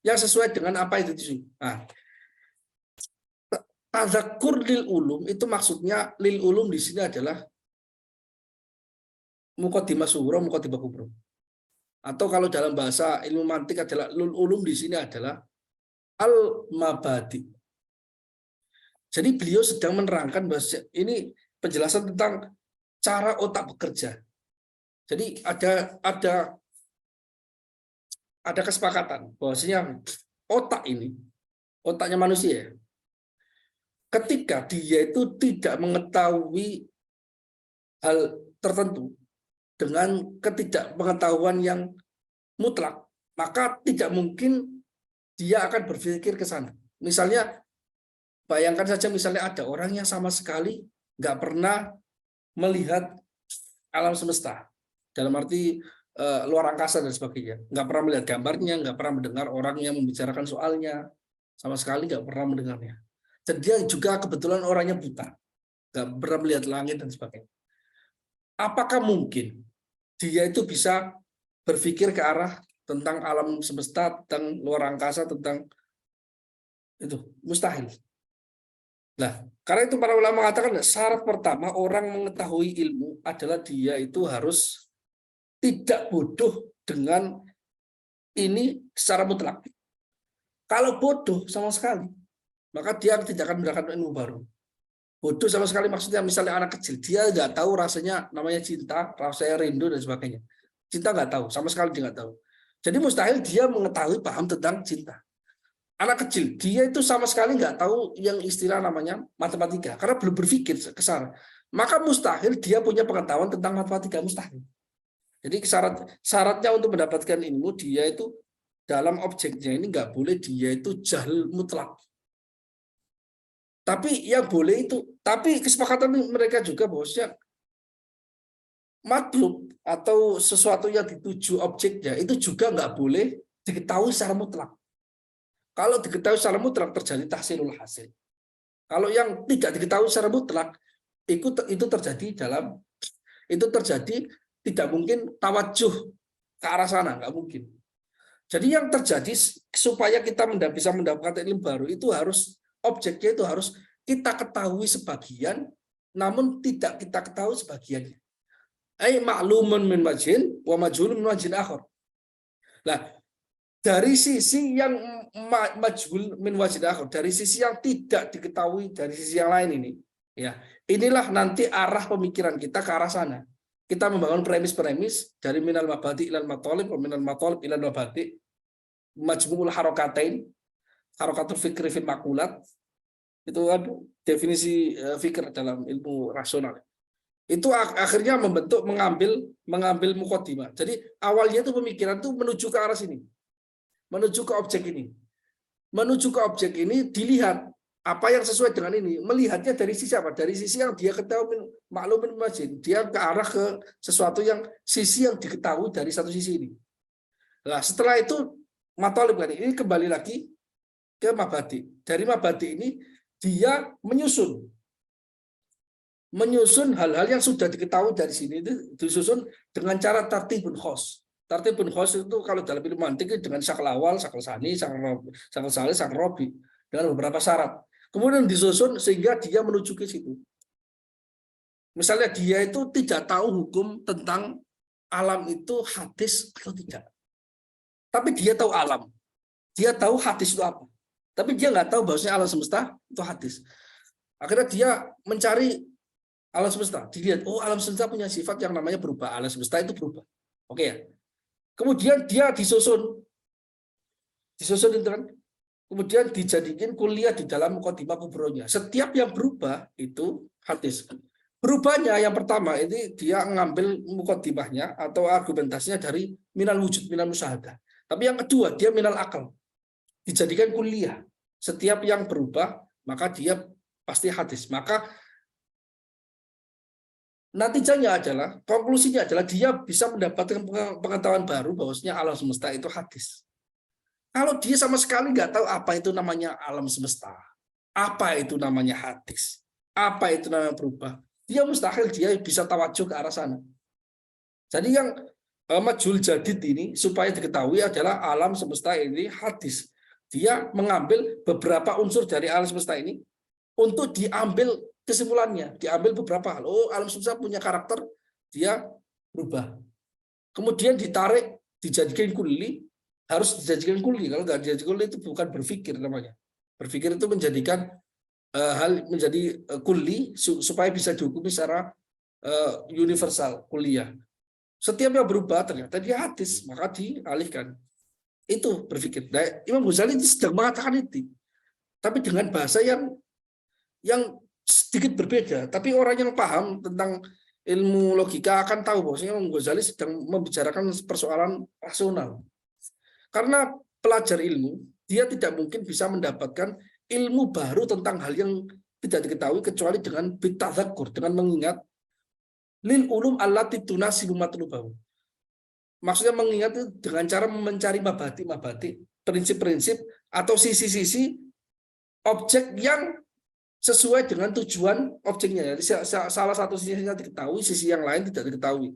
[SPEAKER 1] yang sesuai dengan apa itu disuruh. Nah, tadzakur lil ulum itu maksudnya lil ulum di sini adalah muqaddimah sughra, muqaddimah kubra. Atau kalau dalam bahasa ilmu mantik adalah lul ulum di sini adalah al mabadi. Jadi beliau sedang menerangkan bahwa ini penjelasan tentang cara otak bekerja. Jadi ada kesepakatan bahwasanya otak ini, otaknya manusia, ketika dia itu tidak mengetahui hal tertentu dengan ketidakpengetahuan yang mutlak, maka tidak mungkin dia akan berpikir ke sana. Misalnya, bayangkan saja misalnya ada orang yang sama sekali nggak pernah melihat alam semesta, dalam arti luar angkasa dan sebagainya, nggak pernah melihat gambarnya, nggak pernah mendengar orang yang membicarakan soalnya, sama sekali nggak pernah mendengarnya. Dan dia juga kebetulan orangnya buta, nggak pernah melihat langit dan sebagainya. Apakah mungkin dia itu bisa berpikir ke arah tentang alam semesta, tentang luar angkasa, tentang itu? Mustahil. Nah, karena itu para ulama mengatakan syarat pertama orang mengetahui ilmu adalah dia itu harus tidak bodoh dengan ini secara mutlak. Kalau bodoh sama sekali, maka dia tidak akan mendapatkan ilmu baru. Bodoh sama sekali maksudnya misalnya anak kecil, dia nggak tahu rasanya namanya cinta, rasanya rindu dan sebagainya. Cinta nggak tahu, sama sekali dia nggak tahu. Jadi mustahil dia mengetahui paham tentang cinta. Anak kecil, dia itu sama sekali nggak tahu yang istilah namanya matematika, karena belum berpikir ke sana. Maka mustahil dia punya pengetahuan tentang matematika, mustahil. Jadi syaratnya untuk mendapatkan ilmu, dia itu dalam objeknya ini nggak boleh dia itu jahil mutlak. Tapi yang boleh itu, tapi kesepakatan mereka juga bahwasanya matlub atau sesuatu yang dituju objeknya itu juga nggak boleh diketahui secara mutlak. Kalau diketahui secara mutlak terjadi tahsilul hasil. Kalau yang tidak diketahui secara mutlak itu terjadi tidak mungkin tawajuh ke arah sana, nggak mungkin. Jadi yang terjadi supaya kita bisa mendapatkan ilmu baru itu harus objeknya itu harus kita ketahui sebagian, namun tidak kita ketahui sebagiannya. Ai ma'lumun min wajhin wa majhulun min wajhin akhar. Nah, dari sisi yang majhul min wajhin akhar, dari sisi yang tidak diketahui dari sisi yang lain ini, ya. Inilah nanti arah pemikiran kita ke arah sana. Kita membangun premis-premis dari minal mabadi ilal mathalib wa minal mathalib ilal mabadi, majmu'ul harakatain, harakatul fikri fil maqulat. Itu kan definisi fikir dalam ilmu rasional. Itu akhirnya mengambil muqaddimah. Jadi awalnya itu pemikiran itu menuju ke arah sini. Menuju ke objek ini. Menuju ke objek ini dilihat apa yang sesuai dengan ini. Melihatnya dari sisi apa? Dari sisi yang dia ketahui maklumin majin. Dia ke arah ke sesuatu yang sisi yang diketahui dari satu sisi ini. Nah, setelah itu matolib kan ini kembali lagi ke mabadi. Dari mabadi ini dia menyusun menyusun hal-hal yang sudah diketahui dari sini itu disusun dengan cara tartibun khos. Tartibun khos itu kalau dalam ilmu mantik dengan syakal awal, syakal sani, syakal salis, syakal robi dengan beberapa syarat. Kemudian disusun sehingga dia menuju ke situ. Misalnya dia itu tidak tahu hukum tentang alam itu hadis atau tidak. Tapi dia tahu alam. Dia tahu hadis itu apa. Tapi dia nggak tahu bahwasanya alam semesta itu hadis. Akhirnya dia mencari alam semesta. Dilihat, oh alam semesta punya sifat yang namanya berubah. Alam semesta itu berubah. Oke ya. Kemudian dia disusun itu kan. Kemudian dijadikan kuliah di dalam muqaddimah kubronya. Setiap yang berubah itu hadis. Berubahnya yang pertama ini dia mengambil muqaddimahnya atau argumentasinya dari minal wujud, minal musyahadah. Tapi yang kedua dia minal akal. Dijadikan kuliah. Setiap yang berubah maka dia pasti hadis. Maka natijanya adalah, konklusinya adalah dia bisa mendapatkan pengetahuan baru bahwasanya alam semesta itu hadis. Kalau dia sama sekali nggak tahu apa itu namanya alam semesta, apa itu namanya hadis, apa itu namanya berubah, dia mustahil dia bisa tawajuh ke arah sana. Jadi yang majhul jadid ini supaya diketahui adalah alam semesta ini hadis. Dia mengambil beberapa unsur dari alam semesta ini untuk diambil kesimpulannya, diambil beberapa hal. Oh, alam semesta punya karakter, dia berubah. Kemudian ditarik, dijadikan kulli, harus dijadikan kulli. Kalau nggak dijadikan kulli itu bukan berpikir namanya. Berpikir itu menjadikan hal menjadi kulli supaya bisa dihukumi secara universal, kuliah. Setiap yang berubah ternyata dia hadis, maka dialihkan. Itu berpikir. Nah, Imam Ghazali sedang mengatakan itu, tapi dengan bahasa yang sedikit berbeda, tapi orang yang paham tentang ilmu logika akan tahu bahwasanya Imam Ghazali sedang membicarakan persoalan rasional. Karena pelajar ilmu, dia tidak mungkin bisa mendapatkan ilmu baru tentang hal yang tidak diketahui kecuali dengan bitadzakur, dengan mengingat lil ulum allati tunasibu matlubahu. Maksudnya mengingat itu dengan cara mencari mabati, prinsip-prinsip atau sisi-sisi objek yang sesuai dengan tujuan objeknya. Jadi salah satu sisinya diketahui, sisi yang lain tidak diketahui.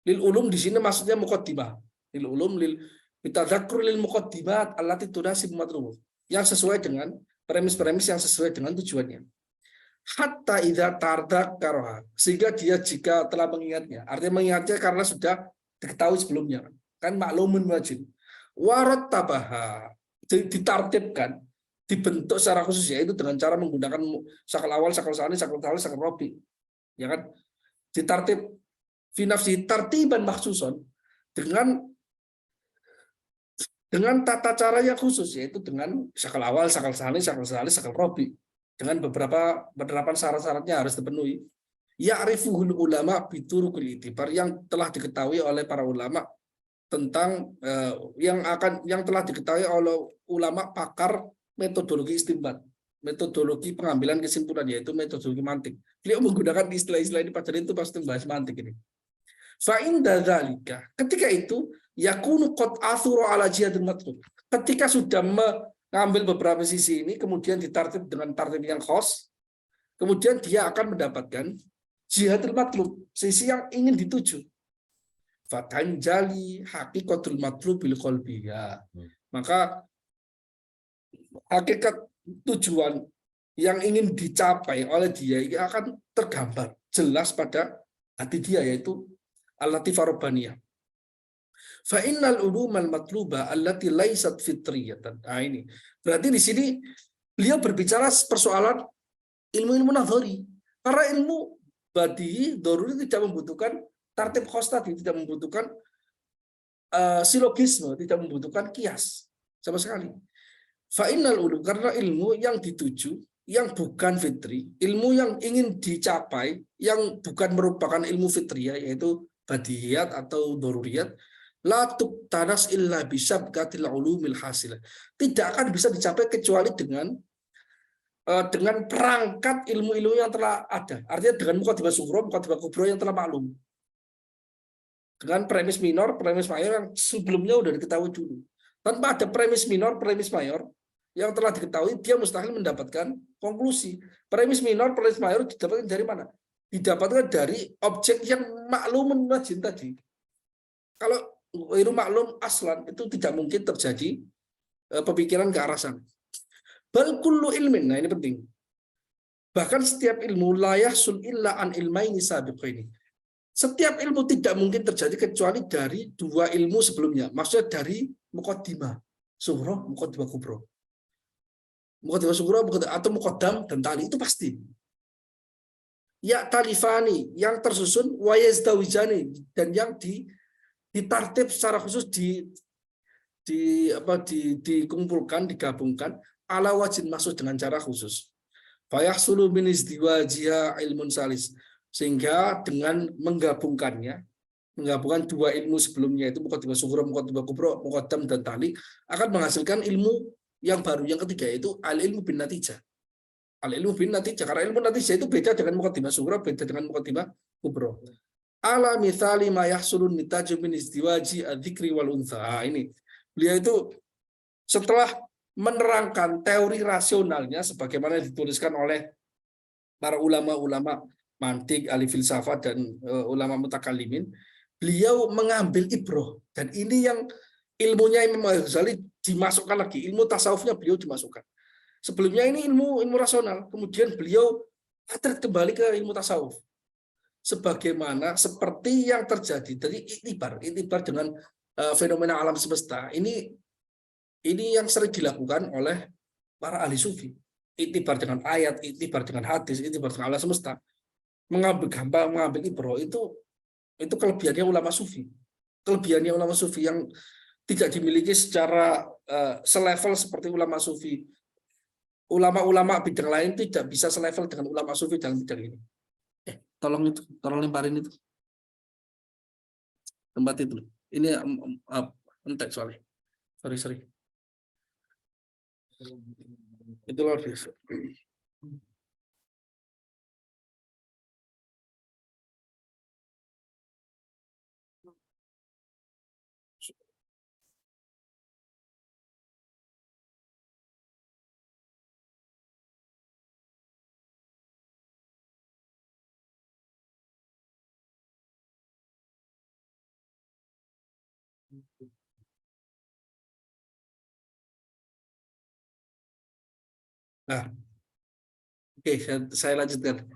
[SPEAKER 1] Lil ulum di sini maksudnya muqaddimah. Lil ulum lil bitadzakur lil muqaddimat allati tunasib matlub. Yang sesuai dengan premis-premis yang sesuai dengan tujuannya. Hatta idza tardakaraha, sehingga dia jika telah mengingatnya. Artinya mengingatnya karena sudah diketahui sebelumnya. Kan maklumun wajib. Warattabaha, ditartibkan, dibentuk secara khusus, yaitu dengan cara menggunakan sakal awal, sakal sani, sakal talis, sakal robi, ya kan? Ditartib fi nafsi tartiban makhsuson, dengan tata cara yang khusus, yaitu dengan sakal awal, sakal sani, sakal talis, sakal robi, dengan beberapa penerapan syarat-syaratnya harus dipenuhi. Ya'rifuhul ulama biturukul itibar, yang telah diketahui oleh para ulama tentang yang telah diketahui oleh ulama pakar metodologi istinbat, metodologi pengambilan kesimpulan, yaitu metodologi mantik. Beliau menggunakan istilah-istilah ini pada itu pasti membahas mantik ini. Fa inda dzalika, ketika itu yakunu qad athura ala jihadil matlub. Ketika sudah mengambil beberapa sisi ini kemudian ditartib dengan tartib yang khas, kemudian dia akan mendapatkan jihadil matlub, sisi yang ingin dituju. Fatanjali haqiqatul matlub bil qalbi. Maka hakikat tujuan yang ingin dicapai oleh dia ini akan tergambar jelas pada hati dia, yaitu al-latifah rabbaniyah. Fa innal ulumal matluba allati laysat fitriyatan. Nah, ini berarti di sini beliau berbicara persoalan ilmu-ilmu nadhari. Karena ilmu badi daruri tidak membutuhkan tartib khos tadi, tidak membutuhkan silogisme, tidak membutuhkan kias sama sekali. Fa'innal ulum, karena ilmu yang dituju, yang bukan fitri, ilmu yang ingin dicapai, yang bukan merupakan ilmu fitriyah, yaitu badiyat atau doruriyat, la tuqtanas illa bisabqatil ulumil hasilah. Tidak akan bisa dicapai kecuali dengan perangkat ilmu-ilmu yang telah ada. Artinya dengan muqaddimah sughra, muqaddimah kubra yang telah maklum. Dengan premis minor, premis mayor yang sebelumnya sudah diketahui dulu. Tanpa ada premis minor, premis mayor yang telah diketahui, dia mustahil mendapatkan konklusi. Premis minor, premis mayor didapatkan dari mana? didapatkan dari objek yang maklumun wajin tadi. Kalau ghairu maklum aslan itu tidak mungkin terjadi pemikiran ke arah sana. Bal kullu ilmin, nah ini penting. Bahkan setiap ilmu la yahsul illa an ilmaini sabiqaini. Setiap ilmu tidak mungkin terjadi kecuali dari dua ilmu sebelumnya. Maksudnya dari muqaddimah sughra, muqaddimah kubra. Muqaddimah sughra atau muqaddam dan tali itu pasti. Ya talifani yang tersusun wa yazdawijani dan yang ditartib secara khusus dikumpulkan, digabungkan ala wajin maksud dengan cara khusus. Fayahsulu min izdiwajiha ilmun salis, sehingga dengan menggabungkan dua ilmu sebelumnya itu muqaddimah sughra, muqaddimah kubra, muqaddam dan tali akan menghasilkan ilmu yang baru yang ketiga yaitu al ilmu bin natijah. Al ilmu bin natijah, karena ilmu natijah itu beda dengan muqaddimah sughra, beda dengan muqaddimah kubra. Ala mithali ma yahsulun nitaju min izdiwaji adzikri wal untha. Ini beliau itu setelah menerangkan teori rasionalnya sebagaimana dituliskan oleh para ulama-ulama mantik, ahli filsafat dan ulama mutakallimin, beliau mengambil ibroh, dan ini yang ilmunya Imam Al-Ghazali dimasukkan lagi, ilmu tasawufnya beliau dimasukkan. Sebelumnya ini ilmu rasional, kemudian beliau atret kembali ke ilmu tasawuf. Sebagaimana seperti yang terjadi dari iktibar dengan fenomena alam semesta. Ini yang sering dilakukan oleh para ahli sufi. Iktibar dengan ayat, iktibar dengan hadis, iktibar dengan alam semesta. Mengambil ibroh itu kelebihannya ulama sufi. Kelebihannya ulama sufi yang tidak dimiliki secara selevel seperti ulama sufi. Ulama-ulama bidang lain tidak bisa selevel dengan ulama sufi dalam bidang ini. Tolong lemparin itu. Tempat itu. Ini entek soalnya. Sorry. Itu luar biasa. Nah, oke, saya lanjutkan.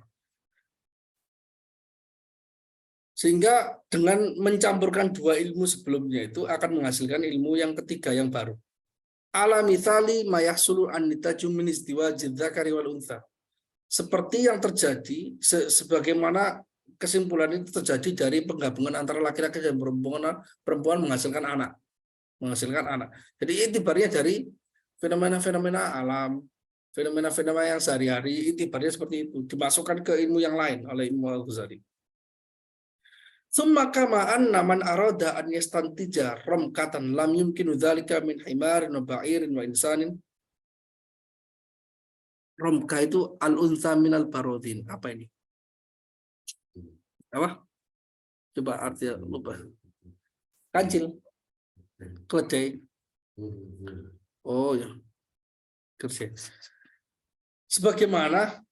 [SPEAKER 1] Sehingga dengan mencampurkan dua ilmu sebelumnya itu akan menghasilkan ilmu yang ketiga yang baru. Ala mithali ma yahsulu an nitaju min izdiwajid dzakari wal untha. Seperti yang terjadi sebagaimana kesimpulan itu terjadi dari penggabungan antara laki-laki dan perempuan menghasilkan anak. Jadi itibarnya dari fenomena-fenomena alam, fenomena-fenomena yang sehari-hari, itibarnya seperti itu, dimasukkan ke ilmu yang lain oleh Imam Al-Ghazali. Summa kama anna man arada an yastantija ramkatan lam yumkinu dzalika min himarin wa ba'irin wa insanin. Ramka itu al-untha minal barodin. Apa ini? Apa? Coba artinya lupa. Kancil. Keledai. Oh ya. Kerja. Sebagaimana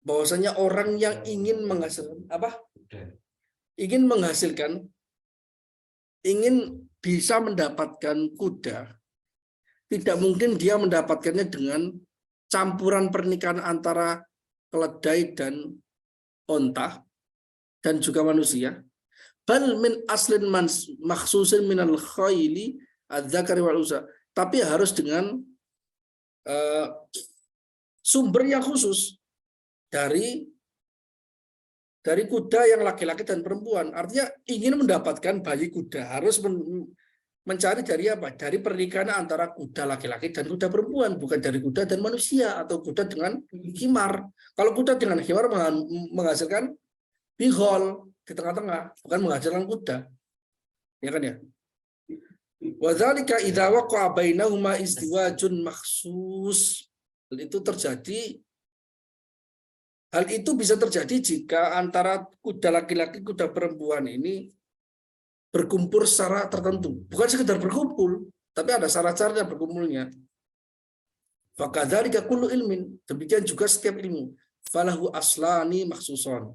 [SPEAKER 1] bahwasanya orang yang ingin menghasilkan apa? Ingin bisa mendapatkan kuda, tidak mungkin dia mendapatkannya dengan campuran pernikahan antara keledai dan onta dan juga manusia. Bal min aslin makhsusin minal khayli adzakari wal unsa. Tapi harus dengan sumber yang khusus dari kuda yang laki-laki dan perempuan. Artinya ingin mendapatkan bayi kuda harus mencari dari apa? Dari pernikahan antara kuda laki-laki dan kuda perempuan, bukan dari kuda dan manusia atau kuda dengan himar. Kalau kuda dengan himar menghasilkan bihol di tengah-tengah, bukan menghasilkan kuda. Ya kan ya? Wa dzalika idza waqa'a bainahuma izdiwajun makhsus. Hal itu bisa terjadi jika antara kuda laki-laki, kuda perempuan ini berkumpul secara tertentu. Bukan sekedar berkumpul, tapi ada syarat-syaratnya berkumpulnya. Fakadzalika kullu ilmin, demikian juga setiap ilmu. falahu aslani maksuson.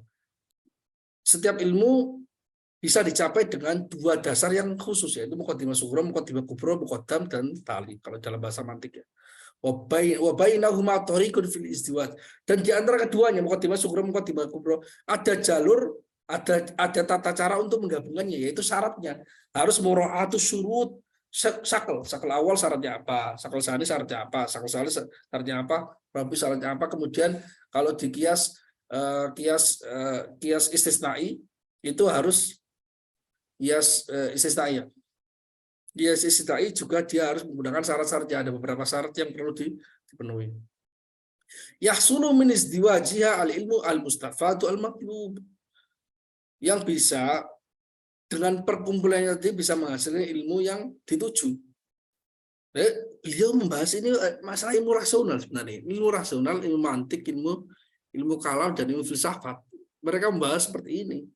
[SPEAKER 1] Setiap ilmu bisa dicapai dengan dua dasar yang khusus, yaitu muqaddimah sughra, muqaddimah kubra, muqaddam dan tali kalau dalam bahasa mantik ya. Wa bainahuma thariqun fil istiwaj. Dan di antara keduanya muqaddimah sughra, muqaddimah kubra ada jalur, ada tata cara untuk menggabungkannya, yaitu syaratnya harus mura'atus syurut sakal awal syaratnya apa, sakal sani syaratnya apa, sakal salis syaratnya apa, rabi syaratnya apa. Kemudian kalau di kias istisnai itu harus kias istisnai. Kias istisnai juga dia harus menggunakan syarat-syaratnya, ada beberapa syarat yang perlu dipenuhi. Yahsulu min izdiwajiha al-ilmu al-mustafadu al-matlub. Yang bisa dengan perkumpulannya tadi bisa menghasilkan ilmu yang dituju. Beliau membahas ini masalah ilmu rasional sebenarnya. Ilmu rasional, ilmu mantik, ilmu kalam dan ilmu filsafat. Mereka membahas seperti ini.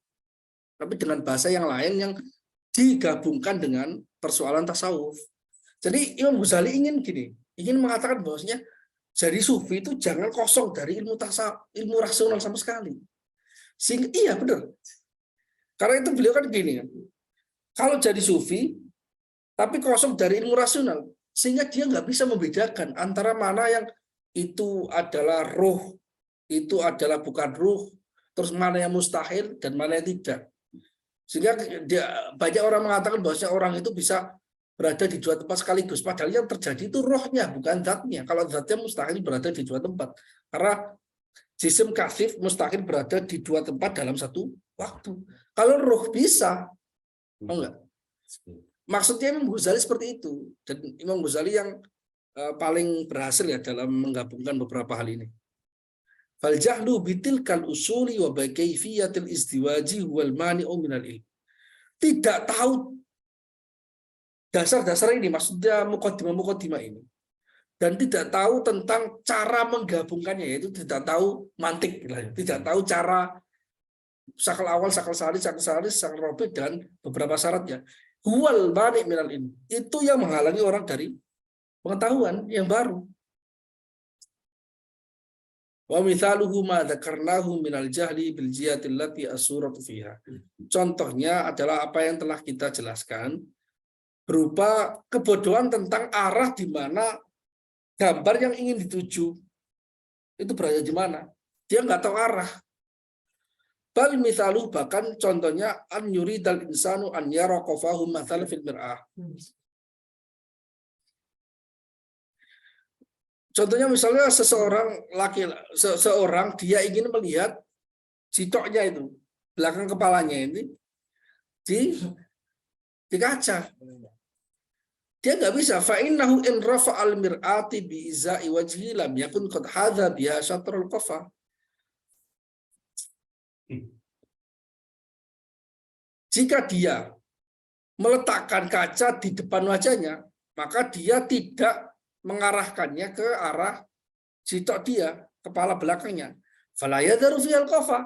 [SPEAKER 1] Tapi dengan bahasa yang lain yang digabungkan dengan persoalan tasawuf. Jadi Imam Ghazali ingin mengatakan bahwasanya jadi sufi itu jangan kosong dari ilmu rasional sama sekali. Sehingga iya benar. Karena itu beliau kan gini kan. Kalau jadi sufi tapi kosong dari ilmu rasional, sehingga dia nggak bisa membedakan antara mana yang itu adalah ruh, itu adalah bukan ruh, terus mana yang mustahil dan mana yang tidak. Sehingga banyak orang mengatakan bahwa orang itu bisa berada di dua tempat sekaligus, padahal yang terjadi itu rohnya, bukan zatnya. Kalau zatnya mustahil berada di dua tempat, karena jisim kasif mustahil berada di dua tempat dalam satu waktu. Kalau roh bisa, enggak. Maksudnya Imam Ghazali seperti itu, dan Imam Ghazali yang paling berhasil ya dalam menggabungkan beberapa hal ini. Fal jahlu bitilkal usuli wa kaifiyatil istiwaji wal mani'u minal ilm. Tidak tahu dasar-dasar ini, maksudnya muqaddimah ini, dan tidak tahu tentang cara menggabungkannya, yaitu tidak tahu mantik, tidak tahu cara sakal awal, sakal salis, sakal robi, dan beberapa syaratnya. Huwal mani' minal ilm. Itu yang menghalangi orang dari pengetahuan yang baru. Wa mithaluhu ma dzakarnahu minal jahli bil jihati allati as-suratu fiha. Contohnya adalah apa yang telah kita jelaskan berupa kebodohan tentang arah di mana gambar yang ingin dituju itu berada di mana. Dia nggak tahu arah. Bal mithaluhu, bahkan contohnya an yuridal insanu an yara qafahu mathal fil mir'ah. Contohnya misalnya seseorang dia ingin melihat citoknya itu, belakang kepalanya ini di kaca. Dia nggak bisa. Fa innahu in rafa'al mir'ati bi izai wajhi lam yakun qad hadza biha syatrul qafa. Jika dia meletakkan kaca di depan wajahnya, maka dia tidak mengarahkannya ke arah sitok dia, kepala belakangnya. Fala yadharu fil qafa.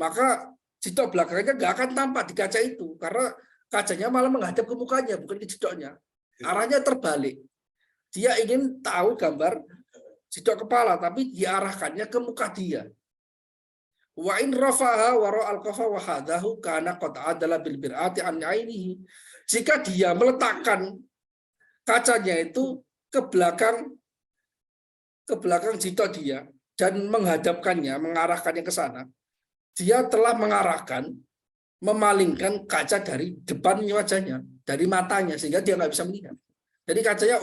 [SPEAKER 1] Maka sitok belakangnya nggak akan tampak di kaca itu, karena kacanya malah menghadap ke mukanya, bukan ke sitoknya. Arahnya terbalik. Dia ingin tahu gambar sitok kepala, tapi diarahkannya ke muka dia. Wa in rafaha wara al-qafa wa hadahu kana qad adala bil bir'ati an ainihi. Jika dia meletakkan kacanya itu ke belakang sitok dia dan menghadapkannya, mengarahkannya ke sana, dia telah mengarahkan, memalingkan kaca dari depan wajahnya, dari matanya, sehingga dia nggak bisa melihat. Jadi kacanya,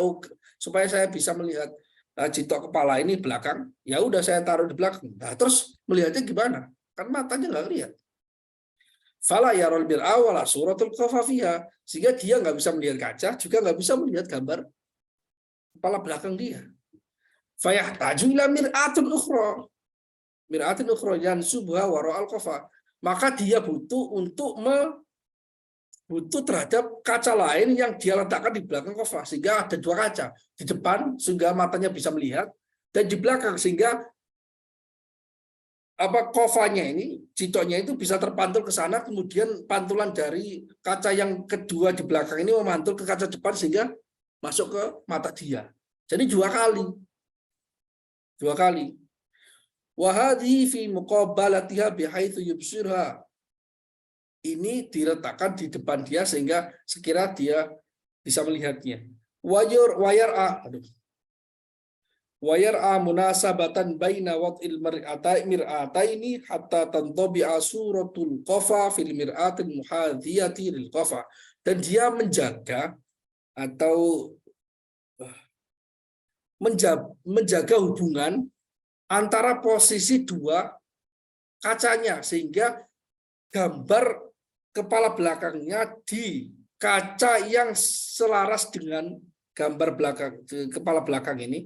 [SPEAKER 1] supaya saya bisa melihat jitok kepala ini belakang, ya udah saya taruh di belakang. Nah, terus melihatnya gimana? Kan matanya nggak lihat. Fala yarul bil awala suratul qafafiha, sehingga dia nggak bisa melihat kaca, juga nggak bisa melihat gambar kepala belakang dia. Fayahtaju ila mir'atun ukhra. Mir'atun ukhra yansubha wara al-qafa. Maka dia butuh terhadap kaca lain yang dia letakkan di belakang qafa, sehingga ada dua kaca, di depan sehingga matanya bisa melihat, dan di belakang sehingga qafanya ini, citoknya itu bisa terpantul ke sana, kemudian pantulan dari kaca yang kedua di belakang ini memantul ke kaca depan sehingga masuk ke mata dia. Jadi dua kali. Wa hadhihi fi muqabalatiha bihaitsu yubsirha. Ini diletakkan di depan dia sehingga sekira dia bisa melihatnya. Wayar'a munasabatan baina wad'il mir'ataini hatta tantabi'a suratul qafa fil mir'atil muhadhiyati lil qafa. Dan dia menjaga atau menjaga hubungan antara posisi dua kacanya sehingga gambar kepala belakangnya di kaca yang selaras dengan gambar kepala belakang ini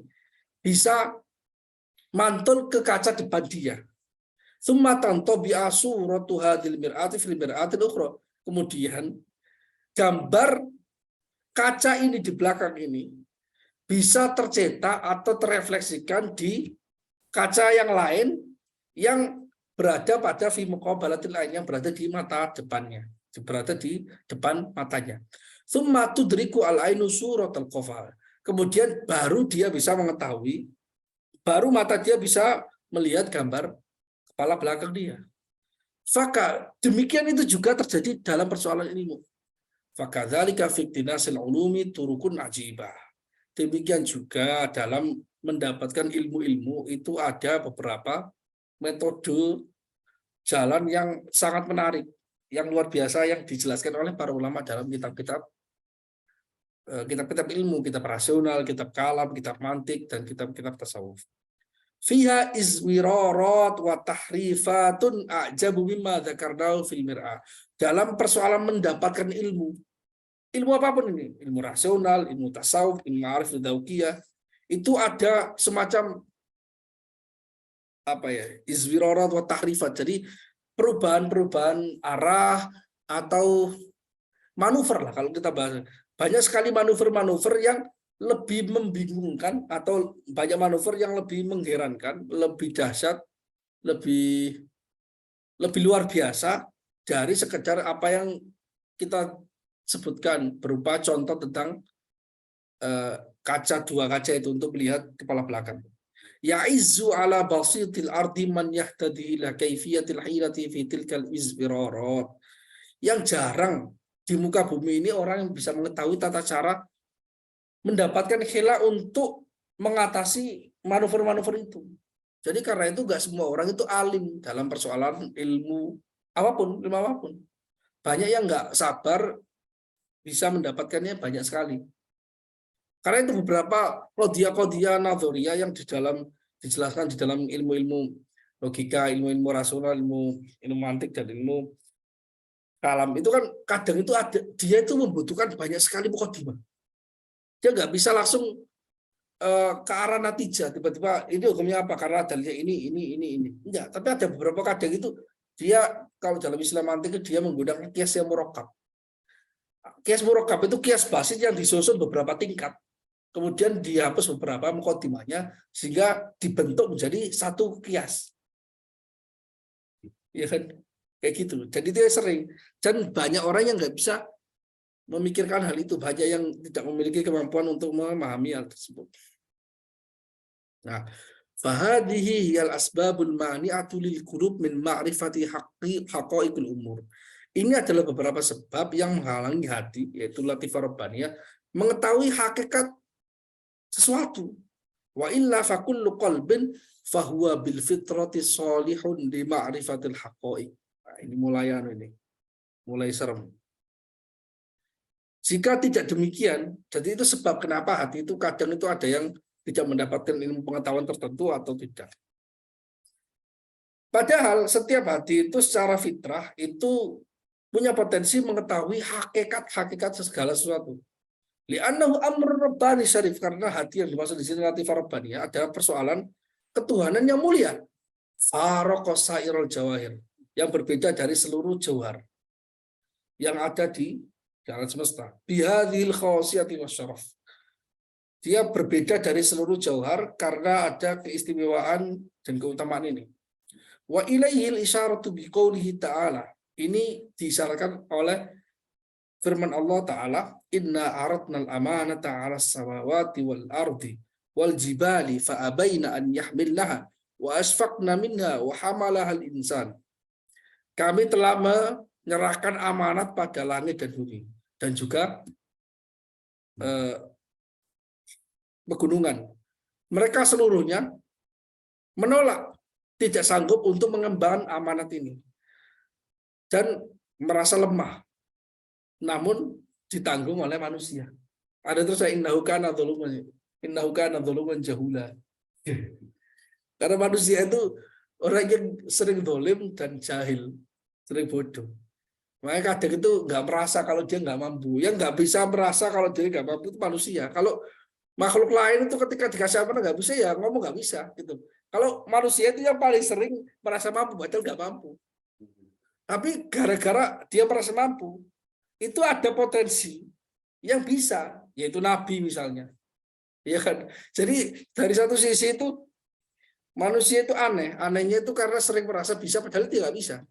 [SPEAKER 1] bisa mantul ke kaca depan dia. Kemudian gambar kaca ini di belakang ini bisa tercetak atau terefleksikan di kaca yang lain yang berada pada fi muqabalatil ain, yang berada di mata depannya, berada di depan matanya. Tsumma tudriku al-ainu suratal qafa. Kemudian baru dia bisa mengetahui, baru mata dia bisa melihat gambar kepala belakang dia. Maka demikian itu juga terjadi dalam persoalan ilmu. Fakadzalika fi iktinasil ulumi turukun ajibah. Demikian juga dalam mendapatkan ilmu-ilmu itu ada beberapa metode jalan yang sangat menarik, yang luar biasa yang dijelaskan oleh para ulama dalam kitab-kitab ilmu, kitab rasional, kitab kalam, kitab mantik, dan kitab-kitab tasawuf. Fiha izwirarat wa tahrifatun a'jabu mimma dzakarnahu fil mir'ah. Dalam persoalan mendapatkan ilmu apapun ini, ilmu rasional, ilmu tasawuf, ilmu ma'arif dzauqiyah, itu ada semacam izwirarat wa tahrifat. Jadi perubahan-perubahan arah atau manuver lah kalau kita bahas. Banyak sekali manuver-manuver yang lebih membingungkan atau banyak manuver yang lebih mengherankan, lebih dahsyat, lebih luar biasa dari sekedar apa yang kita sebutkan berupa contoh tentang dua kaca itu untuk melihat kepala belakang. Ya'izzu ala basitil ardi man yahtadi ila kaifiyatil hirati fi tilkal izbirarat. Yang jarang di muka bumi ini orang yang bisa mengetahui tata cara mendapatkan khila untuk mengatasi manuver-manuver itu. Jadi karena itu nggak semua orang itu alim dalam persoalan ilmu apapun. Banyak yang nggak sabar bisa mendapatkannya banyak sekali. Karena itu beberapa qadiyah nadhuriyah yang dijelaskan di dalam ilmu-ilmu logika, ilmu-ilmu rasional, ilmu mantik dan ilmu kalam itu kan kadang itu dia itu membutuhkan banyak sekali mukadimah. Dia nggak bisa langsung ke arah natijah tiba-tiba ini hukumnya apa karena dalilnya ini. Enggak, tapi ada beberapa kadang itu dia kalau dalam Islam mantik dia menggunakan kias yang murakkab. Kias murakkab itu kias basis yang disusun beberapa tingkat. Kemudian dihapus beberapa mukadimahnya sehingga dibentuk menjadi satu kias. Ya kan? Kayak gitu. Jadi itu sering. Dan banyak orang yang nggak bisa memikirkan hal itu. Banyak yang tidak memiliki kemampuan untuk memahami hal tersebut. Nah, fahadihi hiyal asbabul mani'atu lil qulub min ma'rifati haqaiqul umur. Ini adalah beberapa sebab yang menghalangi hati, yaitu latifah rabbaniyah, mengetahui hakikat sesuatu. Wa illa fakullu qalbin fahuwa bil fitrati salihun li ma'rifatil haqaiq. Nah, ini mulai serem. Jika tidak demikian, jadi itu sebab kenapa hati itu kadang itu ada yang tidak mendapatkan ilmu pengetahuan tertentu atau tidak. Padahal setiap hati itu secara fitrah itu punya potensi mengetahui hakikat segala sesuatu. Li'annahu amr rabbani syarif, karena hati yang dimaksud di sini latifah rabbaniyah adalah persoalan ketuhanan yang mulia. Faroqa sairul jawahir, yang berbeda dari seluruh jauhar yang ada di alam semesta. Bihadhil khawsiyati wasyaraf. Dia berbeda dari seluruh jauhar karena ada keistimewaan dan keutamaan ini. Wa ilaihil isyaratu biqaulihi ta'ala. Ini diisyaratkan oleh firman Allah Ta'ala, inna aradnal amanata 'alas samawati wal ardi wal jibali fa'abaina an yahmilnaha wa asfaqna minha wa hamalahal insan. Kami telah menyerahkan amanat pada langit dan bumi dan juga pegunungan. Mereka seluruhnya menolak, tidak sanggup untuk mengemban amanat ini dan merasa lemah. Namun ditanggung oleh manusia. Ada terus innahu kana dzuluman jahula. Karena manusia itu orang yang sering dolim dan jahil, sering bodoh. Makanya kadang itu nggak merasa kalau dia nggak mampu. Yang nggak bisa merasa kalau dia nggak mampu itu manusia. Kalau makhluk lain itu ketika dikasih amanah nggak bisa ya ngomong nggak bisa gitu. Kalau manusia itu yang paling sering merasa mampu, padahal nggak mampu. Tapi gara-gara dia merasa mampu, itu ada potensi yang bisa, yaitu nabi misalnya. Ya kan? Jadi dari satu sisi itu manusia itu aneh. Anehnya itu karena sering merasa bisa padahal dia nggak bisa.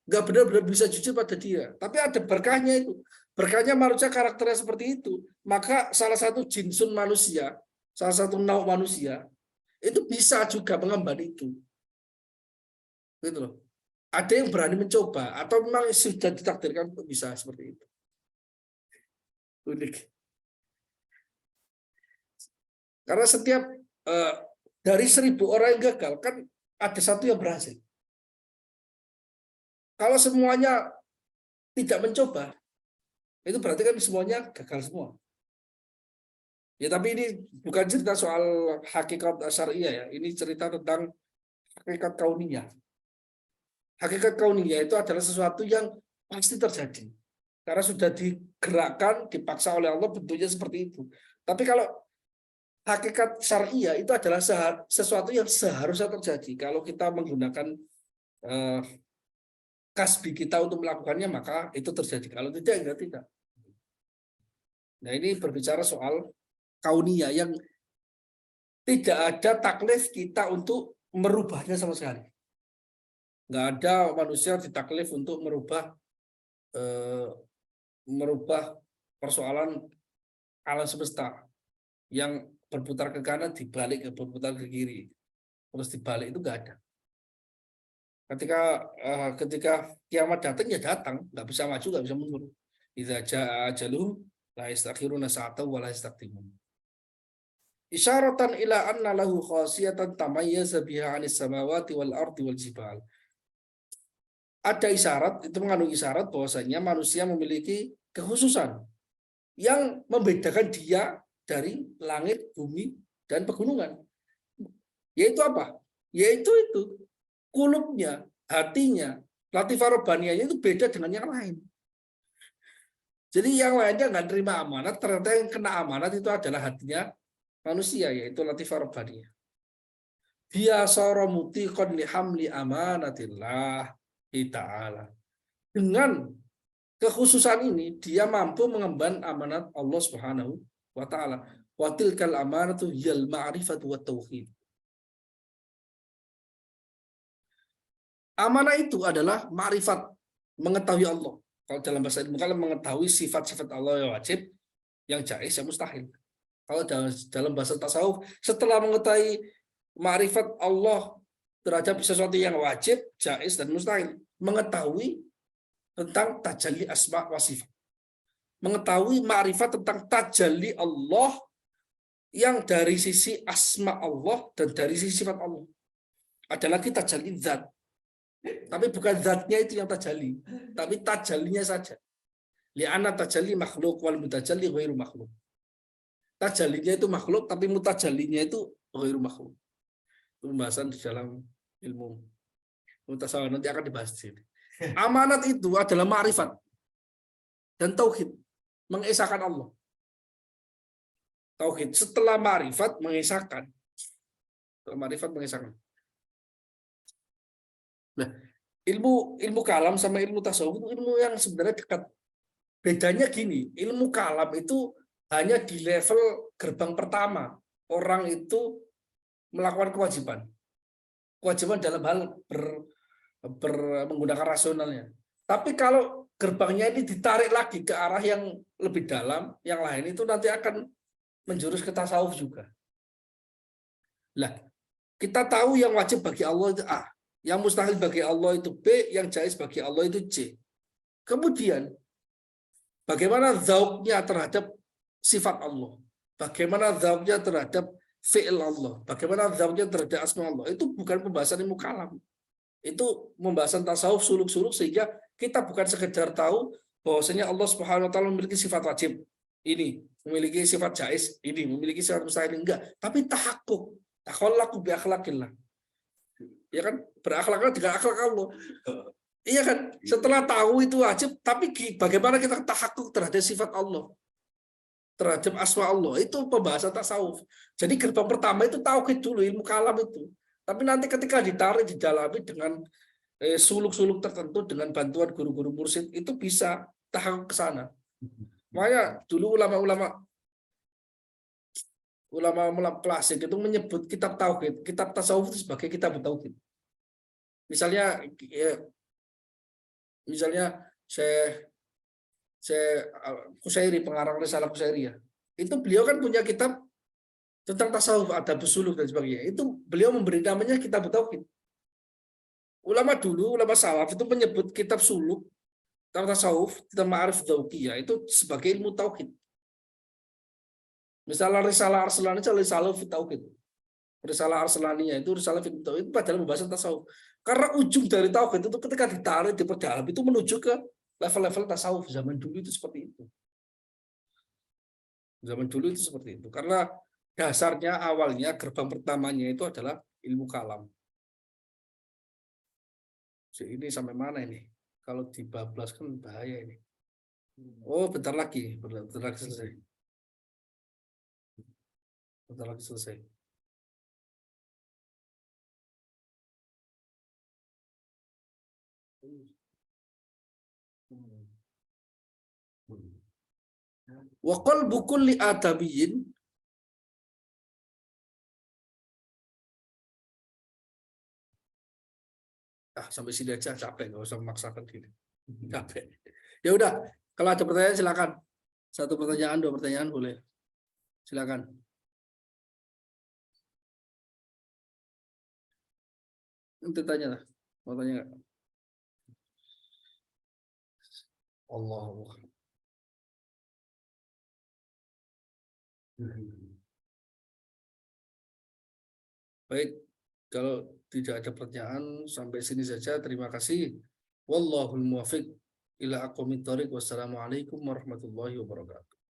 [SPEAKER 1] Nggak benar-benar bisa jujur pada dia. Tapi ada berkahnya itu. Berkahnya manusia karakternya seperti itu. Maka salah satu jinsun manusia, salah satu nauk manusia, itu bisa juga mengemban itu. Gitu loh. Ada yang berani mencoba atau memang sudah ditakdirkan untuk bisa seperti itu. Unik. Karena setiap dari 1.000 orang yang gagal kan ada satu yang berhasil. Kalau semuanya tidak mencoba, itu berarti kan semuanya gagal semua. Ya tapi ini bukan cerita soal hakikat syariah ya. Ini cerita tentang hakikat kauniyah. Hakikat kauniyah itu adalah sesuatu yang pasti terjadi. Karena sudah digerakkan, dipaksa oleh Allah bentuknya seperti itu. Tapi kalau hakikat syariah itu adalah sesuatu yang seharusnya terjadi. Kalau kita menggunakan kasbi kita untuk melakukannya, maka itu terjadi. Kalau tidak, ya tidak. Nah ini berbicara soal kauniyah yang tidak ada taklif kita untuk merubahnya sama sekali. Nggak ada manusia ditaklif untuk merubah persoalan alam semesta yang berputar ke kanan dibalik ke berputar ke kiri, terus dibalik itu nggak ada. Ketika kiamat datang ya datang, nggak bisa maju, nggak bisa mundur. Idza jaa ajaluhum la yastakhiruna sa'atan wa la yastaqdimun. Isyaratan ila anna lahu khasiyatan tamayyaza biha 'anis samawati wal ardi wal jibal. Ada isyarat, itu mengandung isyarat bahwasanya manusia memiliki kekhususan yang membedakan dia dari langit, bumi, dan pegunungan. Yaitu apa? Yaitu itu. Kulubnya, hatinya, latifah robbaniyahnya itu beda dengan yang lain. Jadi yang lainnya nggak terima amanat, ternyata yang kena amanat itu adalah hatinya manusia, yaitu latifah robbaniyah. Biasara mutiqan li hamli amanatillah ta'ala. Dengan kekhususan ini, dia mampu mengemban amanat Allah Subhanahu wa ta'ala. Wa tilkal amanatu yal ma'rifatu wa tauhid. Amanah itu adalah ma'rifat, mengetahui Allah. Kalau dalam bahasa ilmu kalau mengetahui sifat-sifat Allah yang wajib, yang jaiz, yang mustahil. Kalau dalam bahasa tasawuf, setelah mengetahui ma'rifat Allah terhadap sesuatu yang wajib, jaiz, dan mustahil, mengetahui tentang tajalli asma wa sifat. Mengetahui ma'rifat tentang tajalli Allah yang dari sisi asma Allah dan dari sisi sifat Allah. Ada lagi tajalli zat. Tapi bukan zatnya itu yang tajalli, tapi tajallinya saja. Li'anna tajalli makhluk wal mutajalli ghairu makhluk. Tajallinya itu makhluk, tapi mutajallinya itu ghairu makhluk. Itu pembahasan di dalam ilmu mutasawwif nanti akan dibahas di sini. Amanat itu adalah ma'rifat dan tauhid, mengesahkan Allah. Tauhid setelah ma'rifat mengesahkan. Setelah ma'rifat mengesahkan. Nah, ilmu kalam sama ilmu tasawuf itu ilmu yang sebenarnya dekat. Bedanya gini, ilmu kalam itu hanya di level gerbang pertama. Orang itu melakukan kewajiban. Kewajiban dalam hal menggunakan rasionalnya. Tapi kalau gerbangnya ini ditarik lagi ke arah yang lebih dalam, yang lain itu nanti akan menjurus ke tasawuf juga. Lah, Kita tahu yang wajib bagi Allah itu A, yang mustahil bagi Allah itu B, yang jais bagi Allah itu C. Kemudian bagaimana zauknya terhadap sifat Allah? Bagaimana zauknya terhadap fi'il Allah? Bagaimana zauknya terhadap asma Allah? Itu bukan pembahasan ilmu kalam. Itu pembahasan tasawuf suluk-suluk sehingga kita bukan sekedar tahu bahwasanya Allah Subhanahu wa taala memiliki sifat wajib ini, memiliki sifat jaiz ini, memiliki sifat mustahil enggak, tapi tahakkuk, takhallaqu bi akhlaqillah. Ya kan? Berakhlaklah dengan akhlak Allah. Iya kan? Setelah tahu itu wajib, tapi bagaimana kita tahakkuk terhadap sifat Allah? Terhadap asma Allah, itu pembahasan tasawuf. Jadi gerbang pertama itu tauhid dulu, ilmu kalam itu. Tapi nanti ketika ditarik didalami dengan suluk-suluk tertentu dengan bantuan guru-guru mursyid itu bisa tahakkuk ke sana. Makanya dulu ulama-ulama klasik itu menyebut kitab tauhid, kitab tasawuf itu sebagai kitab tauhid. Misalnya Syekh Qusairi, pengarang Risalah Qusairiyah, itu beliau kan punya kitab tentang tasawuf, ada busuluk dan sebagainya. Itu beliau memberi namanya kitab tauhid. Ulama dulu, ulama salaf itu menyebut kitab suluk, kitab tasawuf, kitab ma'arif dzauqiyah itu sebagai ilmu tauhid. Misalnya Risalah Arslani itu Risalah fi tauhid. Risalah Arslaninya itu Risalah fi tauhid, itu padahal pembahasan tasawuf. Karena ujung dari tauhid itu ketika ditarik diperdalam itu menuju ke level-level tasawuf. Zaman dulu itu seperti itu. Zaman dulu itu seperti itu. Karena dasarnya awalnya gerbang pertamanya itu adalah ilmu kalam. Ini sampai mana ini? Kalau dibablas kan bahaya ini. Oh, bentar lagi selesai. Bentar lagi selesai. Wa qalbu kulli adabiyyin sampai sini aja, capek, nggak usah memaksakan diri. Capek. Ya udah, kalau ada pertanyaan silakan. Satu pertanyaan, dua pertanyaan boleh. Silakan. Nanti tanya lah. Mau tanya nggak? Allah. Baik, kalau tidak ada pertanyaan sampai sini saja. Terima kasih. Wallahul muwaffiq ila aqwamit thoriq. Wassalamualaikum warahmatullahi wabarakatuh.